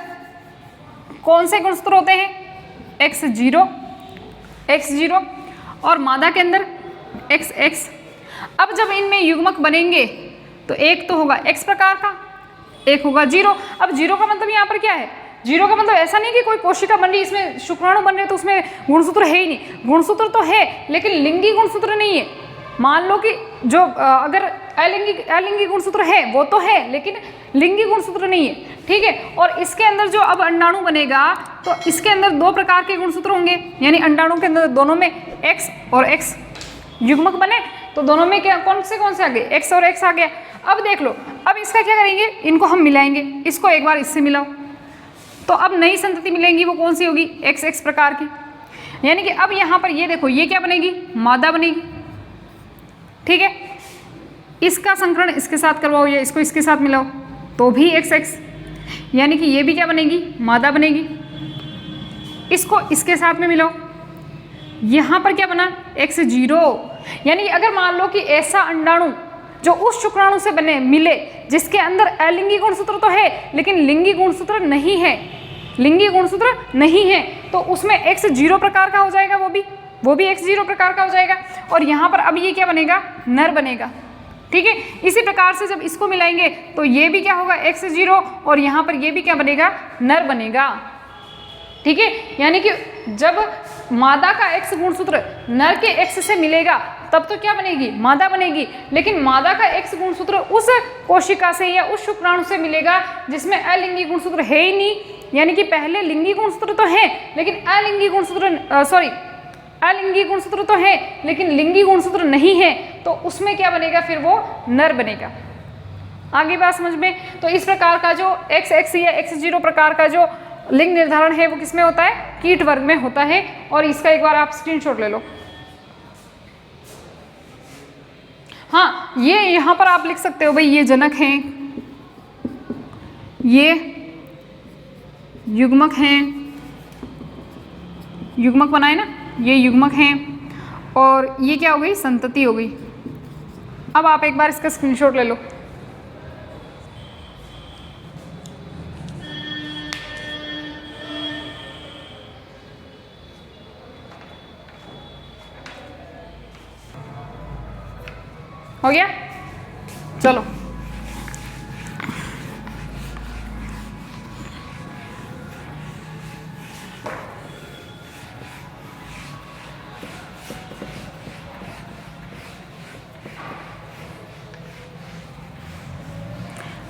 कौन से गुणसूत्र होते हैं, x0 और मादा के अंदर x। अब जब इनमें युग्मक बनेंगे तो एक तो होगा x प्रकार का, एक होगा 0। अब 0 का मतलब यहाँ पर क्या है, जीरो का मतलब ऐसा नहीं कि कोई कोशिका बन रही इसमें शुक्राणु बन रहे तो उसमें गुणसूत्र है ही नहीं, गुणसूत्र तो है लेकिन लिंगी गुणसूत्र नहीं है। मान लो कि जो अगर अलिंगी गुणसूत्र है वो तो है लेकिन लिंगी गुणसूत्र नहीं है, ठीक है। और इसके अंदर जो अब अंडाणु बनेगा तो इसके अंदर दो प्रकार के गुणसूत्र होंगे, यानी अंडाणु के अंदर दोनों में X और X युग्मक बने तो दोनों में क्या कौन से आ गए, X और X आ गया। अब देख लो, अब इसका क्या करेंगे, इनको हम मिलाएंगे, इसको एक बार इससे मिलाओ तो अब नई संतति मिलेंगी, वो कौन सी होगी, XX प्रकार की। यानी कि अब यहाँ पर ये देखो, ये क्या बनेगी, मादा बनेगी, ठीक है। इसका संकरण इसके साथ करवाओ या इसको इसके साथ मिलाओ तो भी XX, यानी कि ये भी क्या बनेगी, मादा बनेगी। इसको इसके साथ में मिलाओ, यहाँ पर क्या बना, X0। यानी अगर मान लो कि ऐसा अंडाणु जो उस शुक्राणु से बने मिले जिसके अंदर अलिंगी गुणसूत्र तो है लेकिन लिंगी गुणसूत्र नहीं है, लिंगी गुणसूत्र नहीं है, तो उसमें X0 प्रकार का हो जाएगा, वो भी X0 प्रकार का हो जाएगा। और यहाँ पर अब ये क्या बनेगा, नर बनेगा, ठीक है। इसी प्रकार से जब इसको मिलाएंगे तो ये भी क्या होगा, X0 और यहाँ पर ये भी क्या बनेगा, नर बनेगा, ठीक है। यानी कि जब मादा का X गुणसूत्र नर के X से मिलेगा तब तो क्या बनेगी, मादा बनेगी। लेकिन मादा का X गुणसूत्र उस कोशिका से या उस शुक्राणु से मिलेगा जिसमें अलिंगी गुणसूत्र है ही नहीं, यानी कि पहले लिंगी गुणसूत्र तो है लेकिन अलिंगी गुणसूत्र तो है लेकिन लिंगी गुणसूत्र नहीं है, तो उसमें क्या बनेगा, फिर वो नर बनेगा। आगे बात समझ में। तो इस प्रकार का जो XX या X0 प्रकार का जो लिंग निर्धारण है वो किसमें होता है, कीट वर्ग में होता है। और इसका एक बार आप स्क्रीनशॉट ले लो। हाँ, ये यहाँ पर आप लिख सकते हो भाई, ये जनक हैं, ये युग्मक हैं, युग्मक बनाए ना, ये युग्मक हैं और ये क्या हो गई, संतति हो गई। अब आप एक बार इसका स्क्रीनशॉट ले लो। हो गया, चलो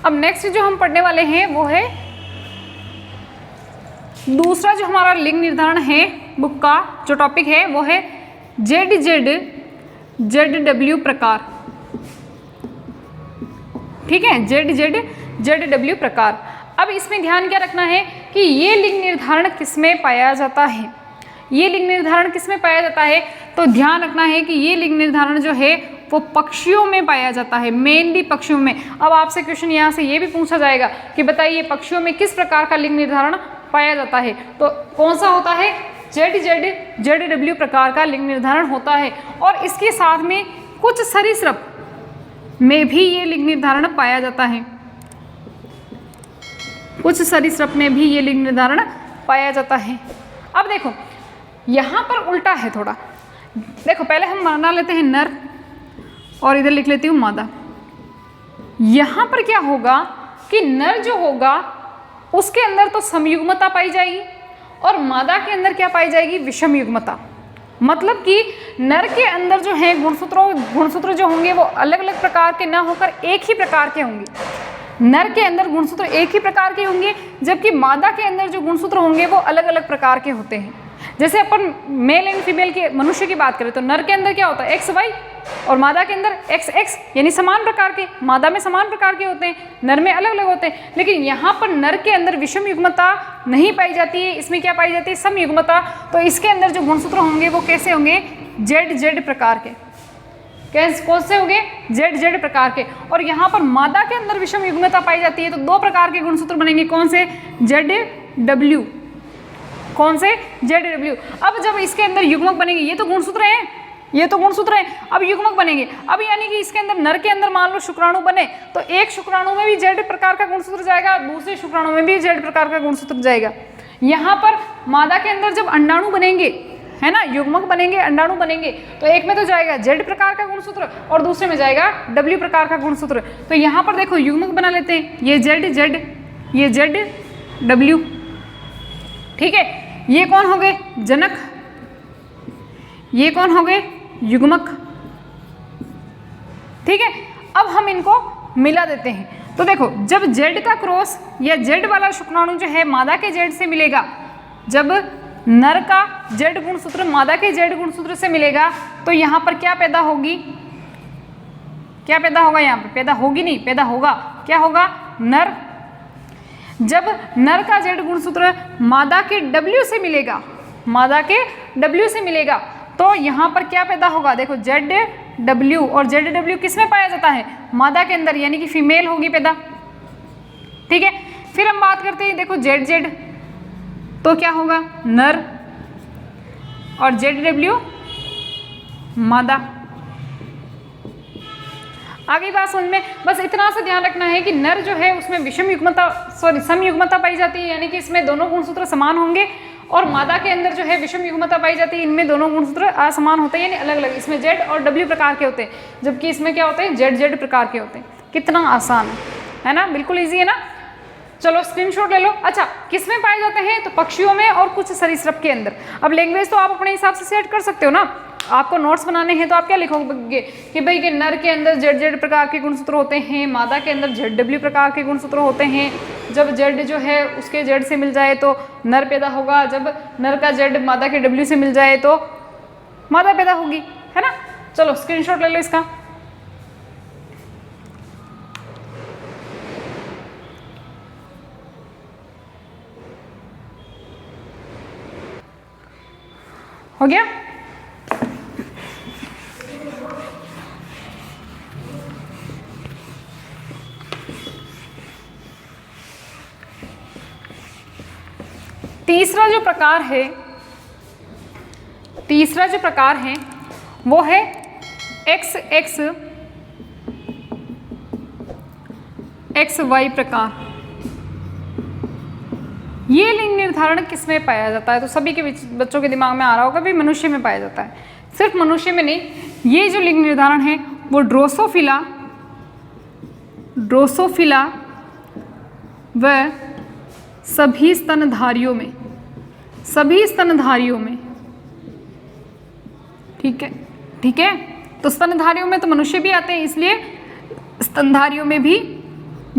अब नेक्स्ट जो हम पढ़ने वाले हैं वो है दूसरा जो हमारा लिंग निर्धारण है बुक का जो टॉपिक है वो है ZZ प्रकार, ठीक है, ZZ प्रकार। अब इसमें ध्यान क्या रखना है कि ये लिंग निर्धारण किसमें पाया जाता है, ये लिंग निर्धारण किसमें पाया जाता है, तो ध्यान रखना है कि ये लिंग निर्धारण जो है वो पक्षियों में पाया जाता है, मेनली पक्षियों में। अब आपसे क्वेश्चन यहाँ से ये भी पूछा जाएगा कि बताइए पक्षियों में किस प्रकार का लिंग निर्धारण पाया जाता है, तो कौन सा होता है, ZZ प्रकार का लिंग निर्धारण होता है। और इसके साथ में कुछ सरीसृप में भी ये लिंग निर्धारण पाया जाता है, कुछ सरीसृप में भी ये लिंग निर्धारण पाया जाता है। अब देखो यहाँ पर उल्टा है थोड़ा, देखो पहले हम माना लेते हैं नर और इधर लिख लेती हूँ मादा। यहाँ पर क्या होगा कि नर जो होगा उसके अंदर तो समयुग्मता पाई जाएगी और मादा के अंदर क्या पाई जाएगी, विषम युग्मता। मतलब कि नर के अंदर जो है गुणसूत्र जो होंगे वो अलग अलग प्रकार के ना होकर एक ही प्रकार के होंगे। नर के अंदर गुणसूत्र एक ही प्रकार के होंगे जबकि मादा के अंदर जो गुणसूत्र होंगे वो अलग अलग प्रकार के होते हैं। जैसे अपन मेल एंड फीमेल के मनुष्य की बात करें तो नर के अंदर क्या होता है, XY और मादा के अंदर XX, यानी समान प्रकार के, मादा में समान प्रकार के होते हैं, नर में अलग अलग होते हैं। लेकिन यहाँ पर नर के अंदर विषम युग्मता नहीं पाई जाती है, इसमें क्या पाई जाती है, सम युग्मता। तो इसके अंदर जो गुणसूत्र होंगे वो कैसे होंगे, ZZ प्रकार के। कौन से होंगे, ZZ प्रकार के। और यहाँ पर मादा के अंदर विषम युग्मता पाई जाती है तो दो प्रकार के गुणसूत्र बनेंगे, कौन से, ZW, कौन से, ZW। अब जब इसके अंदर युग्मक बनेंगे, ये तो गुणसूत्र हैं, ये तो गुणसूत्र है, अब युग्मक बनेंगे। अब यानी कि इसके अंदर नर के अंदर मान लो शुक्राणु बने तो एक शुक्राणु में भी Z प्रकार का गुणसूत्र जाएगा, दूसरे शुक्राणु में भी Z प्रकार का गुणसूत्र जाएगा। यहाँ पर मादा के अंदर जब अंडाणु बनेंगे, है ना, युग्मक बनेंगे, अंडाणु बनेंगे, तो एक में तो जाएगा Z प्रकार का गुणसूत्र और दूसरे में जाएगा W प्रकार का गुणसूत्र। तो यहाँ पर देखो युग्मक बना लेते हैं, ये ZZ, ये ZW, ठीक है, ये कौन हो गए? जनक। ये कौन हो गए? युग्मक। ठीक है, अब हम इनको मिला देते हैं। तो देखो, जब जेड का क्रॉस या जेड वाला शुक्राणु जो है मादा के जेड से मिलेगा, जब नर का जेड गुणसूत्र मादा के जेड गुणसूत्र से मिलेगा, तो यहाँ पर क्या पैदा होगी? क्या पैदा होगा? यहाँ पर पैदा होगी नहीं, पैदा होगा, क्या होगा? नर। जब नर का जेड गुणसूत्र मादा के डब्ल्यू से मिलेगा, मादा के डब्ल्यू से मिलेगा, तो यहाँ पर क्या पैदा होगा? देखो, जेड डब्ल्यू, और जेड डब्ल्यू किस में पाया जाता है? मादा के अंदर, यानी कि फीमेल होगी पैदा। ठीक है, फिर हम बात करते हैं, देखो जेड जेड, तो क्या होगा? नर, और जेड डब्ल्यू मादा। आगे बात समझ में, बस इतना सा ध्यान रखना है कि नर जो है उसमें विषम युग्मता, समयुग्मता पाई जाती है, यानी कि इसमें दोनों गुणसूत्र समान होंगे, और मादा के अंदर जो है विषम युग्मता पाई जाती है, इनमें दोनों गुणसूत्र असमान होते हैं, यानी अलग अलग। इसमें जेड और डब्ल्यू प्रकार के होते हैं, जबकि इसमें क्या होते हैं? जेड जेड प्रकार के होते हैं। कितना आसान है ना, बिल्कुल ईजी है ना। चलो स्क्रीनशॉट ले लो। अच्छा, किस में पाए जाते हैं? तो पक्षियों में और कुछ सरीसृप के अंदर। अब लैंग्वेज तो आप अपने हिसाब से सेट कर सकते हो ना। आपको नोट्स बनाने हैं तो आप क्या लिखोगे कि भाई कि नर के अंदर जेड जेड प्रकार के गुणसूत्र होते हैं, मादा के अंदर जेड डब्ल्यू प्रकार के गुणसूत्र होते हैं। जब जेड जो है उसके जेड से मिल जाए तो नर पैदा होगा, जब नर का जेड मादा के डब्ल्यू से मिल जाए तो मादा पैदा होगी, है ना। चलो स्क्रीनशॉट ले लो इसका। हो गया? तीसरा जो प्रकार है वो है XY प्रकार। ये लिंग निर्धारण किस में पाया जाता है? तो सभी के बच्चों के दिमाग में आ रहा होगा भी मनुष्य में पाया जाता है। सिर्फ मनुष्य में नहीं, ये जो लिंग निर्धारण है वो ड्रोसोफिला व सभी स्तनधारियों में, ठीक है। तो स्तनधारियों में तो मनुष्य भी आते हैं, इसलिए स्तनधारियों में भी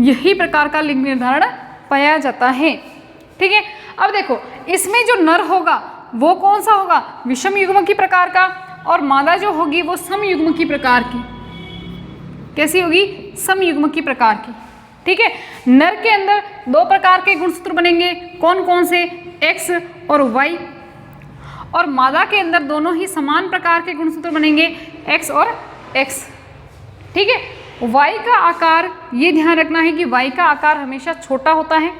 यही प्रकार का लिंग निर्धारण पाया जाता है। ठीक है, अब देखो इसमें जो नर होगा वो कौन सा होगा? विषम युग्मकी प्रकार का, और मादा जो होगी वो समयुग्मकी प्रकार की। कैसी होगी? समयुग्मकी प्रकार की। ठीक है, नर के अंदर दो प्रकार के गुणसूत्र बनेंगे, कौन कौन से? X और Y, और मादा के अंदर दोनों ही समान प्रकार के गुणसूत्र बनेंगे, X और X। ठीक है, Y का आकार, ये ध्यान रखना है कि Y का आकार हमेशा छोटा होता है,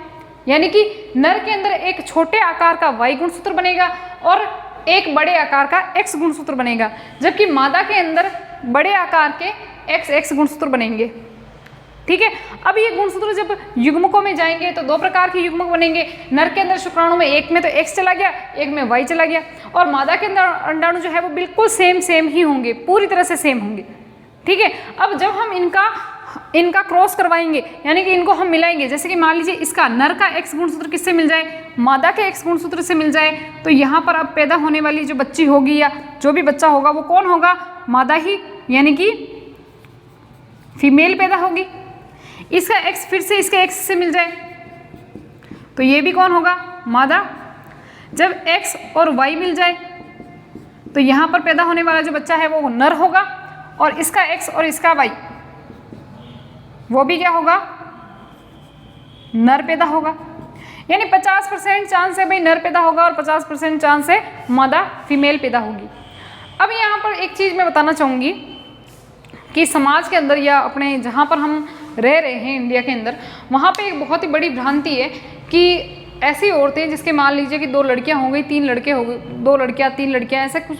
यानी कि नर के अंदर एक छोटे आकार का Y गुणसूत्र बनेगा और एक बड़े आकार का X गुणसूत्र बनेगा, जबकि मादा के अंदर बड़े आकार के XX गुणसूत्र बनेंगे। ठीक है, अब ये गुणसूत्र जब युग्मकों में जाएंगे तो दो प्रकार के युग्मक बनेंगे। नर के अंदर शुक्राणु में एक में तो X चला गया, एक में Y चला गया, और मादा के अंदर अंडाणु जो है वो बिल्कुल सेम ही होंगे, पूरी तरह से सेम होंगे। ठीक है, अब जब हम इनका क्रॉस करवाएंगे, यानी कि इनको हम मिलाएंगे, जैसे कि मान लीजिए इसका नर का X गुणसूत्र किससे मिल जाए? मादा के X गुणसूत्र से मिल जाए, तो यहाँ पर अब पैदा होने वाली जो बच्ची होगी या जो भी बच्चा होगा वो कौन होगा? मादा ही, यानी कि फीमेल पैदा होगी। इसका X फिर से इसके X से मिल जाए तो ये भी कौन होगा? मादा। जब X और Y मिल जाए तो यहाँ पर पैदा होने वाला जो बच्चा है वो नर होगा, और इसका X और इसका Y वो भी क्या होगा? नर पैदा होगा। यानी 50% चांस है भाई नर पैदा होगा और 50% चांस है मादा फीमेल पैदा होगी। अब यहाँ पर एक चीज़ मैं बताना चाहूँगी कि समाज के अंदर या अपने जहाँ पर हम रह रहे हैं इंडिया के अंदर, वहाँ पे एक बहुत ही बड़ी भ्रांति है कि ऐसी औरतें जिसके मान लीजिए कि 2 लड़कियाँ हो गई, 3 लड़के हो गए, 2 लड़कियाँ 3 लड़कियाँ, ऐसा कुछ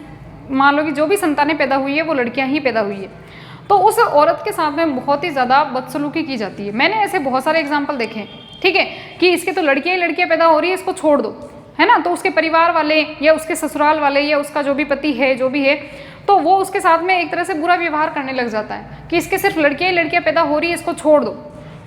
मान लो कि जो भी संतानें पैदा हुई है वो लड़कियाँ ही पैदा हुई है, तो उस औरत के साथ में बहुत ही ज़्यादा बदसलूकी की जाती है। मैंने ऐसे बहुत सारे एग्जाम्पल देखे हैं, ठीक है, कि इसके तो लड़कियाँ ही लड़कियाँ पैदा हो रही है, इसको छोड़ दो, है ना। तो उसके परिवार वाले या उसके ससुराल वाले या उसका जो भी पति है, जो भी है, तो वो उसके साथ में एक तरह से बुरा व्यवहार करने लग जाता है कि इसके सिर्फ लड़कियाँ ही लड़कियाँ पैदा हो रही है, इसको छोड़ दो।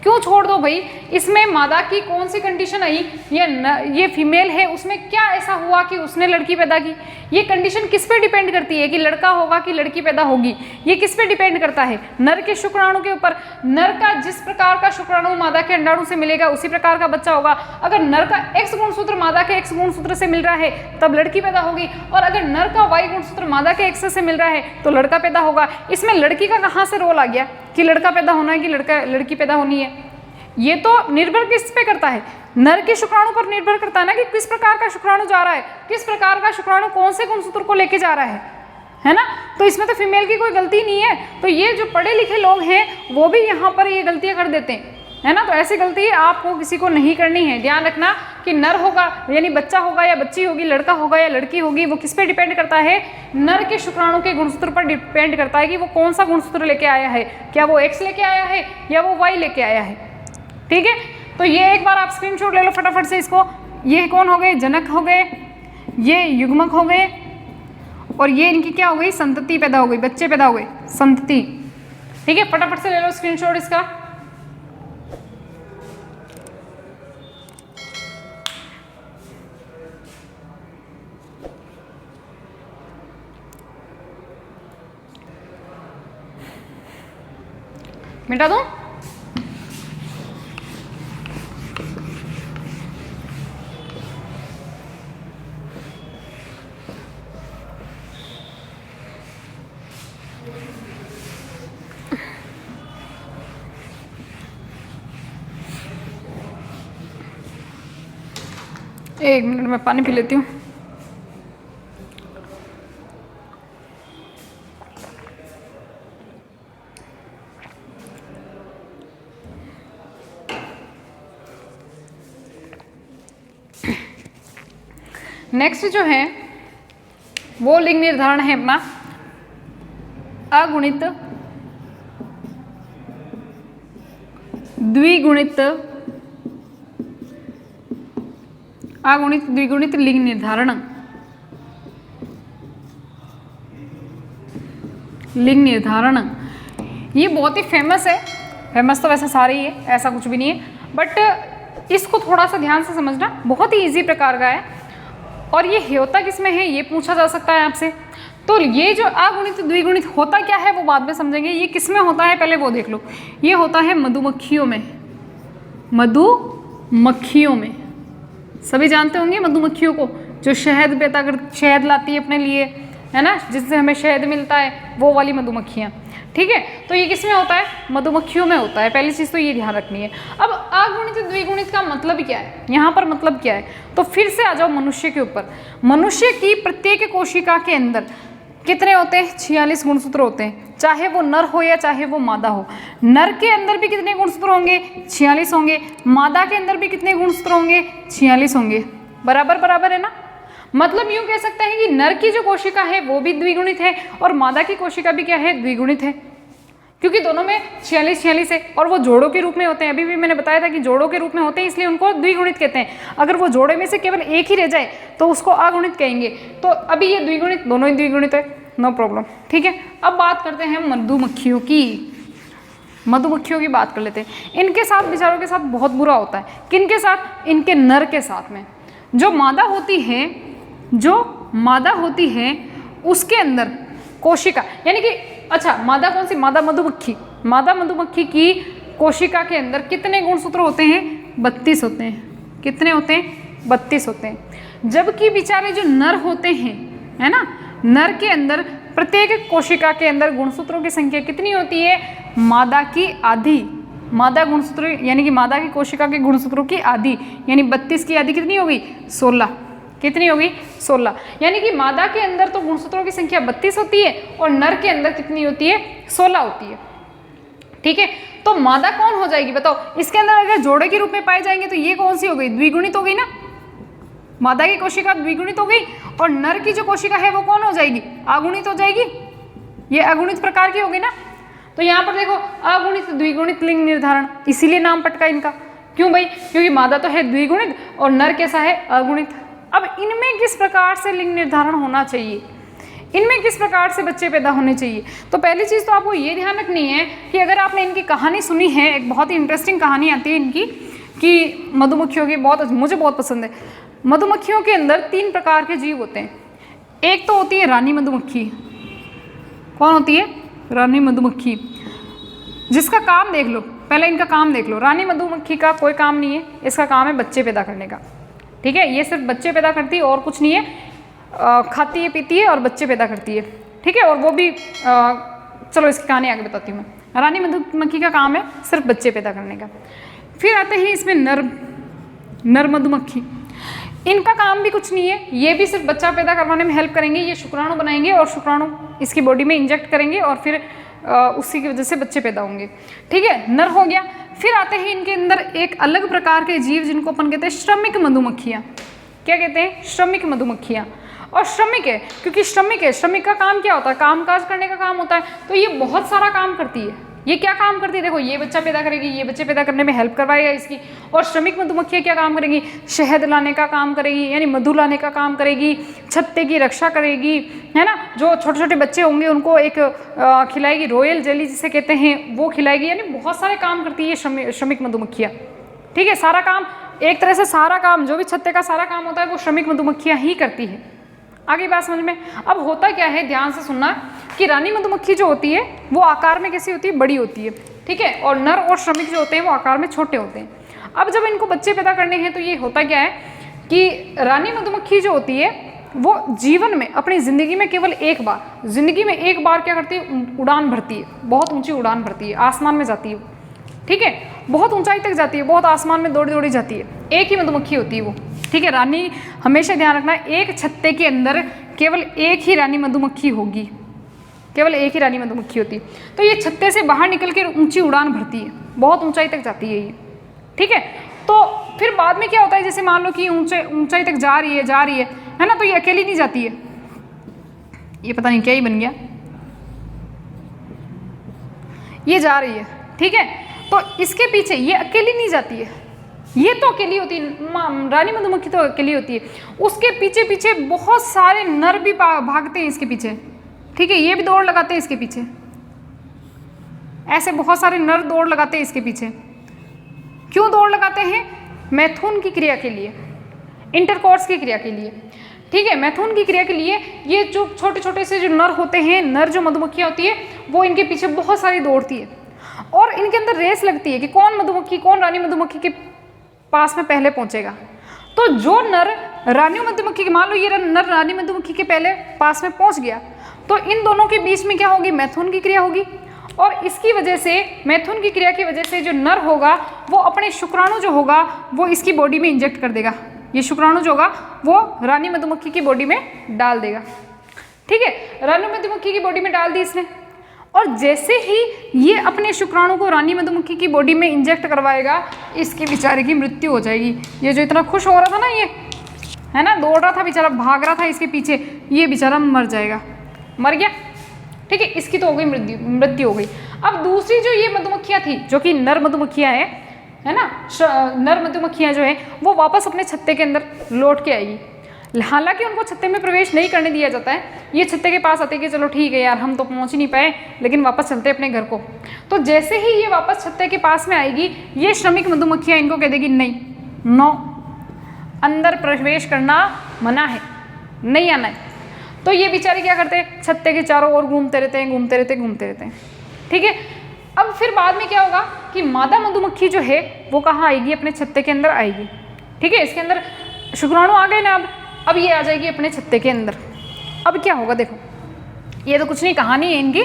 क्यों छोड़ दो भाई, इसमें मादा की कौन सी कंडीशन आई, ये फीमेल है, उसमें क्या ऐसा हुआ कि उसने लड़की पैदा की। ये कंडीशन किस पे डिपेंड करती है कि लड़का होगा कि लड़की पैदा होगी, ये किस पे डिपेंड करता है, नर के शुक्राणु के ऊपर। नर का जिस प्रकार का शुक्राणु मादा के अंडाणु से मिलेगा उसी प्रकार का बच्चा होगा। अगर नर का X गुणसूत्र मादा के X गुणसूत्र से मिल रहा है तब लड़की पैदा होगी, और अगर नर का Y गुणसूत्र मादा के X से मिल रहा है तो लड़का पैदा होगा। इसमें लड़की का कहाँ से रोल आ गया कि लड़का पैदा होना है कि लड़की पैदा होनी है। ये तो निर्भर किस पे करता है, नर के शुक्राणु पर निर्भर करता है ना कि किस प्रकार का शुक्राणु जा रहा है, किस प्रकार का शुक्राणु कौन से गुणसूत्र को लेके जा रहा है ना। तो इसमें तो फीमेल की कोई गलती नहीं है। तो ये जो पढ़े लिखे लोग हैं वो भी यहाँ पर ये गलतियाँ कर देते हैं, है ना। तो ऐसी गलती आपको किसी को नहीं करनी है। ध्यान रखना कि नर होगा यानी बच्चा होगा या बच्ची होगी, लड़का होगा या लड़की होगी, वो किस पे डिपेंड करता है, नर के शुक्राणु के गुणसूत्र पर डिपेंड करता है कि वो कौन सा गुणसूत्र लेके आया है, क्या वो X लेके आया है या वो Y लेके आया है। ठीक है, तो ये एक बार आप स्क्रीनशॉट ले लो फटाफट से इसको। ये कौन हो गए, जनक हो गए, ये युग्मक हो गए, और ये इनकी क्या हो गई, संतति पैदा हो गई, बच्चे पैदा हो गए, संतति। ठीक है, फटाफट से ले लो स्क्रीनशॉट इसका। मिटा दूं? एक मिनट में पानी पी लेती हूँ। नेक्स्ट जो है वो लिंग निर्धारण है अपना अगुणित द्विगुणित द्विगुणित लिंग निर्धारण। लिंग निर्धारण ये बहुत ही फेमस है, फेमस तो वैसे सारे ही है, ऐसा कुछ भी नहीं है, बट इसको थोड़ा सा ध्यान से समझना, बहुत ही इजी प्रकार का है। और ये होता किसमें है ये पूछा जा सकता है आपसे। तो ये जो अगुणित द्विगुणित होता क्या है वो बाद में समझेंगे। ये किस में होता है पहले वो देख लो। ये होता है मधुमक्खियों में, मधुमक्खियों में। सभी जानते होंगे मधुमक्खियों को, जो शहद पैदा कर, शहद लाती है अपने लिए, है ना, जिससे हमें शहद मिलता है, वो वाली मधुमक्खियाँ। ठीक है, तो ये किस में होता है, मधुमक्खियों में होता है। पहली चीज़ तो ये ध्यान रखनी है। अब अगुणित द्विगुणित का मतलब क्या है, यहाँ पर मतलब क्या है, तो फिर से आ जाओ मनुष्य के ऊपर। मनुष्य की प्रत्येक कोशिका के अंदर कितने होते हैं, 46 गुणसूत्र होते हैं, चाहे वो नर हो या चाहे वो मादा हो। नर के अंदर भी कितने गुणसूत्र होंगे, 46 होंगे। मादा के अंदर भी कितने गुणसूत्र होंगे, 46 होंगे। बराबर बराबर है ना। मतलब यूं कह सकते हैं कि नर की जो कोशिका है वो भी द्विगुणित है और मादा की कोशिका भी क्या है, द्विगुणित है, क्योंकि दोनों में 46 है और वो जोड़ों के रूप में होते हैं। अभी भी मैंने बताया था कि जोड़ों के रूप में होते हैं, इसलिए उनको द्विगुणित कहते हैं। अगर वो जोड़े में से केवल एक ही रह जाए तो उसको अगुणित कहेंगे। तो अभी ये द्विगुणित, दोनों ही द्विगुणित है, नो प्रॉब्लम। ठीक है, अब बात करते हैं मधुमक्खियों की। मधुमक्खियों की बात कर लेते हैं। इनके साथ, बेचारों के साथ बहुत बुरा होता है। किनके साथ, इनके नर के साथ में। जो मादा होती है उसके अंदर कोशिका, यानी कि अच्छा मादा कौन सी, मादा मधुमक्खी। मादा मधुमक्खी की कोशिका के अंदर कितने गुणसूत्र होते हैं, 32 होते हैं। कितने होते हैं, 32 होते हैं। जबकि बेचारे जो नर होते हैं, है ना, नर के अंदर प्रत्येक कोशिका के अंदर गुणसूत्रों की संख्या कितनी होती है, मादा की आधी। मादा गुणसूत्र यानी कि मादा की कोशिका के गुणसूत्रों की आधी, यानी 32 की आधी कितनी होगी, 16। कितनी होगी, 16। यानी कि मादा के अंदर तो गुणसूत्रों की संख्या 32 होती है और नर के अंदर कितनी होती है, 16 होती है। ठीक है, तो मादा कौन हो जाएगी बताओ। इसके अंदर अगर जोड़े के रूप में पाए जाएंगे तो ये कौन सी हो गई, द्विगुणित हो गई ना। मादा की कोशिका द्विगुणित हो गई और नर की जो कोशिका है वो कौन हो जाएगी, अगुणित हो जाएगी। ये अगुणित प्रकार की होगी ना। तो यहाँ पर देखो अगुणित द्विगुणित लिंग निर्धारण, इसीलिए नाम पटका इनका। क्यों भाई, क्योंकि मादा तो है द्विगुणित और नर कैसा है, अगुणित। अब इनमें किस प्रकार से लिंग निर्धारण होना चाहिए, इनमें किस प्रकार से बच्चे पैदा होने चाहिए। तो पहली चीज़ तो आपको ये ध्यान रखनी है कि अगर आपने इनकी कहानी सुनी है, एक बहुत ही इंटरेस्टिंग कहानी आती है इनकी कि मधुमक्खियों की, मुझे बहुत पसंद है। मधुमक्खियों के अंदर 3 प्रकार के जीव होते हैं। एक तो होती है रानी मधुमक्खी। कौन होती है? रानी मधुमक्खी, जिसका काम देख लो, पहले इनका काम देख लो। रानी मधुमक्खी का कोई काम नहीं है, इसका काम है बच्चे पैदा करने का। ठीक है, ये सिर्फ बच्चे पैदा करती है और कुछ नहीं है। खाती है, पीती है और बच्चे पैदा करती है। ठीक है, और वो भी चलो इसकी कहानी आगे बताती हूँ मैं। रानी मधुमक्खी का काम है सिर्फ बच्चे पैदा करने का। फिर आते हैं इसमें नर मधुमक्खी। इनका काम भी कुछ नहीं है, ये भी सिर्फ बच्चा पैदा करवाने में हेल्प करेंगे। ये शुक्राणु बनाएंगे और शुक्राणु इसकी बॉडी में इंजेक्ट करेंगे और फिर उसी की वजह से बच्चे पैदा होंगे। ठीक है, नर हो गया। फिर आते हैं इनके अंदर एक अलग प्रकार के जीव जिनको अपन कहते हैं श्रमिक मधुमक्खियाँ। क्या कहते हैं? श्रमिक मधुमक्खियाँ। और श्रमिक है क्योंकि श्रमिक है। श्रमिक का काम क्या होता है? कामकाज करने का काम होता है। तो ये बहुत सारा काम करती है। ये क्या काम करती है? देखो, ये बच्चा पैदा करेगी, ये बच्चे पैदा करने में हेल्प करवाएगा इसकी। और श्रमिक मधुमक्खियाँ क्या काम करेंगी? शहद लाने का काम करेगी, यानी मधु लाने का काम करेगी, छत्ते की रक्षा करेगी, है ना। जो छोटे छोटे बच्चे होंगे उनको एक खिलाएगी, रॉयल जेली जिसे कहते हैं वो खिलाएगी। यानी बहुत सारे काम करती है श्रमिक मधुमक्खियाँ। ठीक है, सारा काम, एक तरह से सारा काम, जो भी छत्ते का सारा काम होता है वो श्रमिक मधुमक्खियाँ ही करती है। आगे बात समझ में। अब होता क्या है, ध्यान से सुनना, कि रानी मधुमक्खी जो होती है वो आकार में कैसी होती है? बड़ी होती है। ठीक है, और नर और श्रमिक जो होते हैं वो आकार में छोटे होते हैं। अब जब इनको बच्चे पैदा करने हैं तो ये होता क्या है कि रानी मधुमक्खी जो होती है वो जीवन में, अपनी ज़िंदगी में केवल एक बार क्या करती है? उड़ान भरती है, बहुत ऊंची उड़ान भरती है, आसमान में जाती है। ठीक है, बहुत ऊंचाई तक जाती है, बहुत आसमान में दौड़ी दौड़ी जाती है। एक ही मधुमक्खी होती है वो। ठीक है, रानी, हमेशा ध्यान रखना, एक छत्ते के अंदर केवल एक ही रानी मधुमक्खी होगी, केवल एक ही रानी मधुमक्खी होती है। तो ये छत्ते से बाहर निकल के ऊंची उड़ान भरती है, बहुत ऊंचाई तक जाती है ये। ठीक है, तो फिर बाद में क्या होता है, जैसे मान लो कि ऊंचाई तक जा रही है ना, तो ये अकेली नहीं जाती है। ये पता नहीं क्या ही बन गया, ये जा रही है। ठीक है, तो इसके पीछे ये अकेली नहीं जाती है, ये तो अकेली होती है, रानी मधुमक्खी तो अकेली होती है। उसके पीछे पीछे बहुत सारे नर भी भागते हैं इसके पीछे। ठीक है, ये भी दौड़ लगाते हैं इसके पीछे, ऐसे बहुत सारे नर दौड़ लगाते हैं इसके पीछे। क्यों दौड़ लगाते हैं? मैथुन की क्रिया के लिए, इंटरकॉर्स की क्रिया के लिए। ठीक है, मैथुन की क्रिया के लिए ये जो छोटे छोटे से जो नर होते हैं, नर जो मधुमक्खियाँ होती है वो इनके पीछे बहुत सारी दौड़ती है और इनके अंदर रेस लगती है कि कौन रानी मधुमक्खी के पास में पहले पहुंचेगा। तो जो नर रानी मधुमक्खी के, मान लो ये नर रानी मधुमक्खी के पहले पास में पहुंच गया, तो इन दोनों के बीच में क्या होगी? मैथुन की क्रिया होगी। और इसकी वजह से, मैथुन की क्रिया की वजह से जो नर होगा वो अपने शुक्राणु जो होगा वो इसकी बॉडी में इंजेक्ट कर देगा। ये शुक्राणु जो होगा वो रानी मधुमक्खी की बॉडी में डाल देगा। ठीक है, रानी मधुमक्खी की बॉडी में डाल दी इसने, और जैसे ही ये अपने शुक्राणु को रानी मधुमक्खी की बॉडी में इंजेक्ट करवाएगा, इसकी बेचारे की मृत्यु हो जाएगी। ये जो इतना खुश हो रहा था ना, ये है ना, दौड़ रहा था बेचारा, भाग रहा था इसके पीछे, ये बेचारा मर जाएगा, मर गया। ठीक है, इसकी तो हो गई मृत्यु हो गई। अब दूसरी जो ये मधुमक्खियाँ थी, जो कि नर मधुमक्खियाँ है ना, नर मधुमक्खियाँ जो है वो वापस अपने छत्ते के अंदर लौट के आएगी। हालांकि उनको छत्ते में प्रवेश नहीं करने दिया जाता है, ये छत्ते के पास आते कि चलो ठीक है यार, हम तो पहुंच ही नहीं पाए, लेकिन वापस चलते अपने घर को। तो जैसे ही ये वापस छत्ते के पास में आएगी, ये श्रमिक मधुमक्खियाँ इनको कह देगी नहीं, नो, अंदर प्रवेश करना मना है, नहीं आना है। तो ये बेचारे क्या करते हैं? छत्ते के चारों ओर घूमते रहते हैं। ठीक है, अब फिर बाद में क्या होगा कि मादा मधुमक्खी जो है वो कहाँ आएगी? अपने छत्ते के अंदर आएगी। ठीक है, इसके अंदर शुक्राणु आ गए ना, अब ये आ जाएगी अपने छत्ते के अंदर। अब क्या होगा? देखो, ये तो कुछ नहीं, कहानी है इनकी,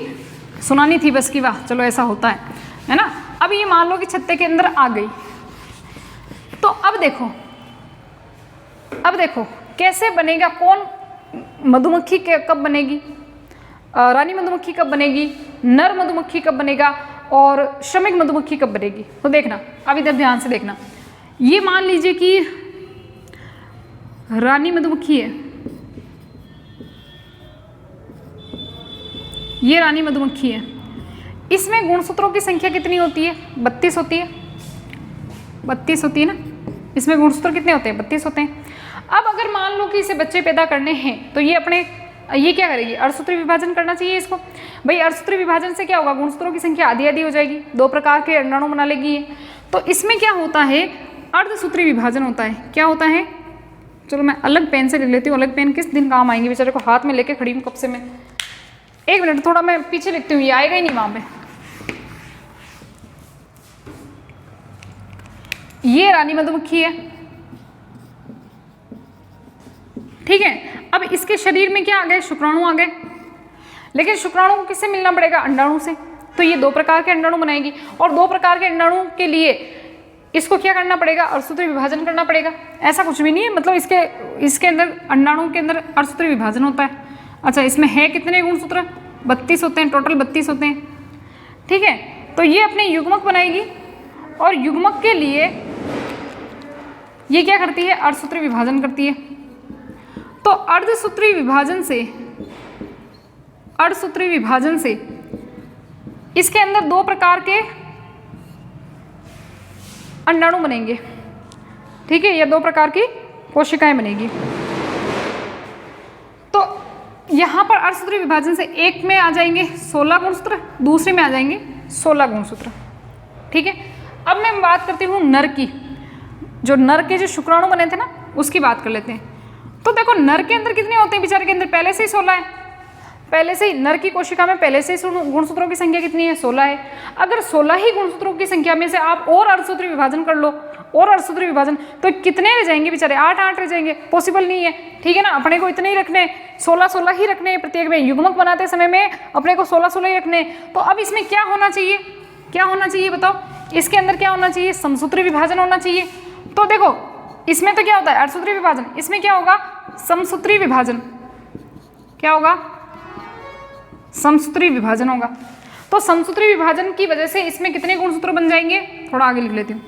सुनानी थी बस की, वाह चलो ऐसा होता है ना। अब ये मान लो कि छत्ते के अंदर आ गई, तो अब देखो कैसे बनेगा, कौन मधुमक्खी कब बनेगी, रानी मधुमक्खी कब बनेगी, नर मधुमक्खी कब बनेगा और श्रमिक मधुमक्खी कब बनेगी। तो देखना, अब इधर ध्यान से देखना। ये मान लीजिए कि रानी मधुमक्खी है, ये रानी मधुमक्खी है, इसमें गुणसूत्रों की संख्या कितनी होती है? 32 होती है। 32 होती है ना, इसमें गुणसूत्र कितने होते हैं? 32 होते हैं। अब अगर मान लो कि इसे बच्चे पैदा करने हैं, तो ये अपने ये क्या करेगी, अर्धसूत्री विभाजन करना चाहिए इसको। भाई अर्धसूत्री विभाजन से क्या होगा, गुणसूत्रों की संख्या आधी आधी हो जाएगी, 2 प्रकार के अंडाणु बना लेगी ये। तो इसमें क्या होता है, अर्धसूत्री विभाजन होता है। क्या होता है, चलो मैं अलग पेन से लिख लेती हूँ, अलग पेन किस दिन काम आएंगे, बेचारे को हाथ में लेके खड़ी हूँ कब से मैं। 1 मिनट, थोड़ा मैं पीछे लिखती हूँ, ये आएगा ही नहीं वहाँ पे। ये रानी मधुमक्खी है, ठीक है। अब इसके शरीर में क्या आ गए, शुक्राणु आ गए, लेकिन शुक्राणु को किससे मिलना पड़ेगा, अंडाणु से। तो ये 2 प्रकार के अंडाणु बनाएगी, और 2 प्रकार के अंडाणु के लिए इसको क्या करना पड़ेगा, अर्धसूत्री विभाजन करना पड़ेगा। ऐसा कुछ भी नहीं है, मतलब इसके अंदर अंडाणु के अंदर अर्धसूत्री विभाजन होता है। अच्छा, इसमें है कितने गुणसूत्र, 32 होते हैं, टोटल 32 होते हैं, ठीक है। तो ये अपने युग्मक बनाएगी, और युग्मक के लिए ये क्या करती है, अर्धसूत्री विभाजन करती है। तो अर्धसूत्री विभाजन से इसके अंदर 2 प्रकार के अंडाणु बनेंगे, ठीक है, या 2 प्रकार की कोशिकाएं बनेगी। तो यहाँ पर अर्धसूत्री विभाजन से एक में आ जाएंगे 16 गुणसूत्र, दूसरे में आ जाएंगे 16 गुणसूत्र, ठीक है। अब मैं बात करती हूँ नर की, जो नर के जो शुक्राणु बने थे ना, उसकी बात कर लेते हैं। तो देखो नर के अंदर कितने होते हैं, बेचारे के अंदर पहले से ही 16 है, पहले से ही नर की कोशिका में पहले से ही गुणसूत्रों की संख्या कितनी है, 16 है। अगर 16 ही गुणसूत्रों की संख्या में से आप और अर्धसूत्री विभाजन कर लो, और अर्धसूत्री विभाजन, तो कितने रह जाएंगे बेचारे, 8 रह जाएंगे, पॉसिबल नहीं है, ठीक है ना। अपने को इतने ही रखने, 16 ही रखने, प्रत्येक में युग्मक बनाते समय में अपने को 16 ही रखने। तो अब इसमें क्या होना चाहिए, क्या होना चाहिए बताओ, इसके अंदर क्या होना चाहिए, समसूत्री विभाजन होना चाहिए। तो देखो इसमें तो क्या होता है, अर्धसूत्री विभाजन, इसमें क्या होगा, समसूत्री विभाजन, क्या होगा, समसूत्री विभाजन होगा। तो समसूत्री विभाजन की वजह से इसमें कितने गुणसूत्र बन जाएंगे, थोड़ा आगे लिख लेती हूँ,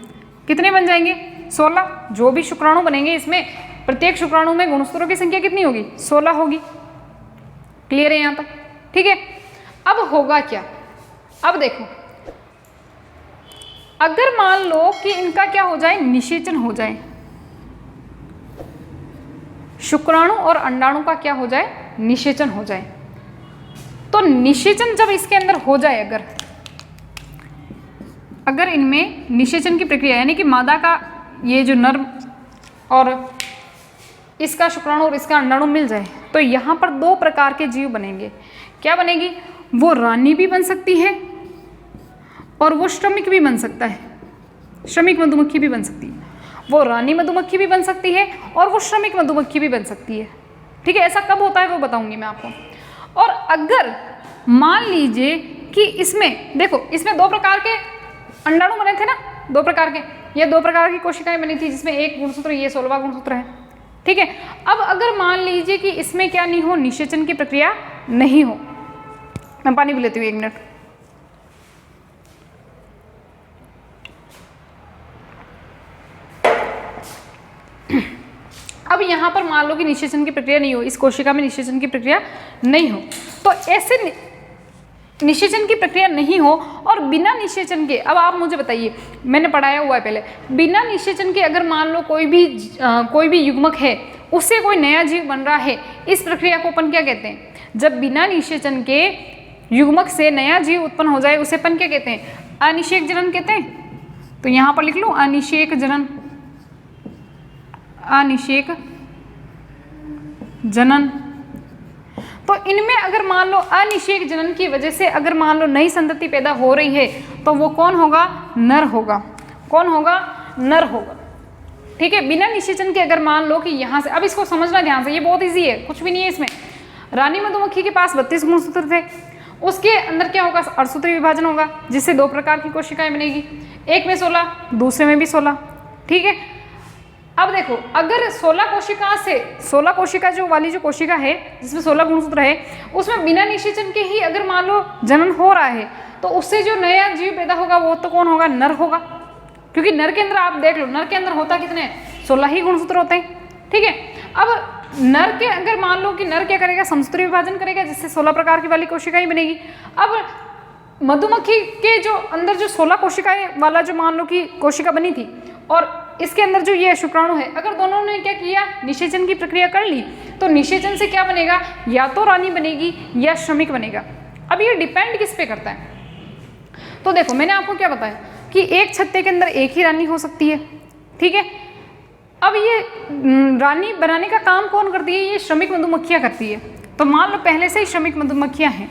कितने बन जाएंगे, 16। जो भी शुक्राणु बनेंगे इसमें, प्रत्येक शुक्राणु में गुणसूत्रों की संख्या कितनी होगी, 16 होगी। क्लियर है यहाँ तक, ठीक है। अब होगा क्या, अब देखो, अगर मान लो कि इनका क्या हो जाए, निषेचन हो जाए, शुक्राणु और अंडाणु का क्या हो जाए, निषेचन हो जाए। तो निषेचन जब इसके अंदर हो जाए, अगर इनमें निषेचन की प्रक्रिया, यानी कि मादा का ये जो नर और इसका शुक्राणु और इसका अंडाणु मिल जाए, तो यहाँ पर 2 प्रकार के जीव बनेंगे। क्या बनेगी, वो रानी भी बन सकती है और वो श्रमिक भी बन सकता है, श्रमिक मधुमक्खी भी बन सकती है। वो रानी मधुमक्खी भी बन सकती है और वो श्रमिक मधुमक्खी भी बन सकती है, ठीक है। ऐसा कब होता है वो बताऊंगी मैं आपको। और अगर मान लीजिए कि इसमें देखो, इसमें 2 प्रकार के अंडाणु बने थे ना, 2 प्रकार के, ये 2 प्रकार की कोशिकाएं बनी थी, जिसमें 1 गुणसूत्र, ये 16वां गुणसूत्र है, ठीक है। अब अगर मान लीजिए कि इसमें क्या नहीं हो, निषेचन की प्रक्रिया नहीं हो, मैं पानी भी लेती हूँ 1 मिनट। अब यहाँ पर मान लो कि निषेचन की प्रक्रिया नहीं हो, इस कोशिका में निषेचन की प्रक्रिया नहीं हो, तो ऐसे निषेचन की प्रक्रिया नहीं हो और बिना निषेचन के, अब आप मुझे बताइए, मैंने पढ़ाया हुआ है पहले, बिना निषेचन के अगर मान लो कोई भी युग्मक है, उससे कोई नया जीव बन रहा है, इस प्रक्रिया को अपन क्या कहते हैं, जब बिना निषेचन के युग्मक से नया जीव उत्पन्न हो जाए, उसे अपन क्या कहते हैं, अनिषेक जनन कहते हैं। तो यहाँ पर लिख लो अनिषेक जनन, अनिषेक जनन। तो इनमें अगर मान लो अनिषेक जनन की वजह से अगर मान लो नई संतति पैदा हो रही है, तो वो कौन होगा, नर होगा। कौन होगा, नर होगा, ठीक है। बिना निषेचन के अगर मान लो कि यहाँ से, अब इसको समझना ध्यान से, ये बहुत इजी है, कुछ भी नहीं है इसमें। रानी मधुमक्खी के पास 32 गुणसूत्र थे, उसके अंदर क्या होगा, अर्धसूत्री विभाजन होगा, जिससे 2 प्रकार की कोशिकाएं बनेगी, एक में 16, दूसरे में भी 16, ठीक है। अब देखो, अगर 16 कोशिका जो वाली जो कोशिका है जिसमें 16 गुणसूत्र है, उसमें बिना निषेचन के ही अगर मान लो जनन हो रहा है, तो उससे जो नया जीव पैदा होगा वो तो कौन होगा, नर होगा। क्योंकि नर के अंदर आप देख लो, नर के अंदर होता कितने, 16 ही गुणसूत्र होते हैं, ठीक है। अब नर के अगर मान लो कि नर क्या करेगा, समसूत्री विभाजन करेगा, जिससे 16 प्रकार की वाली कोशिकाएं बनेगी। अब मधुमक्खी के जो अंदर जो 16 कोशिकाएं वाला जो मान लो कि कोशिका बनी थी, और इसके अंदर जो ये शुक्राणु है, अगर दोनों ने क्या किया, निषेचन की प्रक्रिया कर ली, तो निषेचन से क्या बनेगा, या तो रानी बनेगी या श्रमिक बनेगा। अब ये डिपेंड किस पे करता है, तो देखो मैंने आपको क्या बताया कि एक छत्ते के अंदर एक ही रानी हो सकती है, ठीक है। अब ये रानी बनाने का काम कौन करती है, ये श्रमिक मधुमक्खियाँ करती है। तो मान लो पहले से ही श्रमिक मधुमक्खियाँ हैं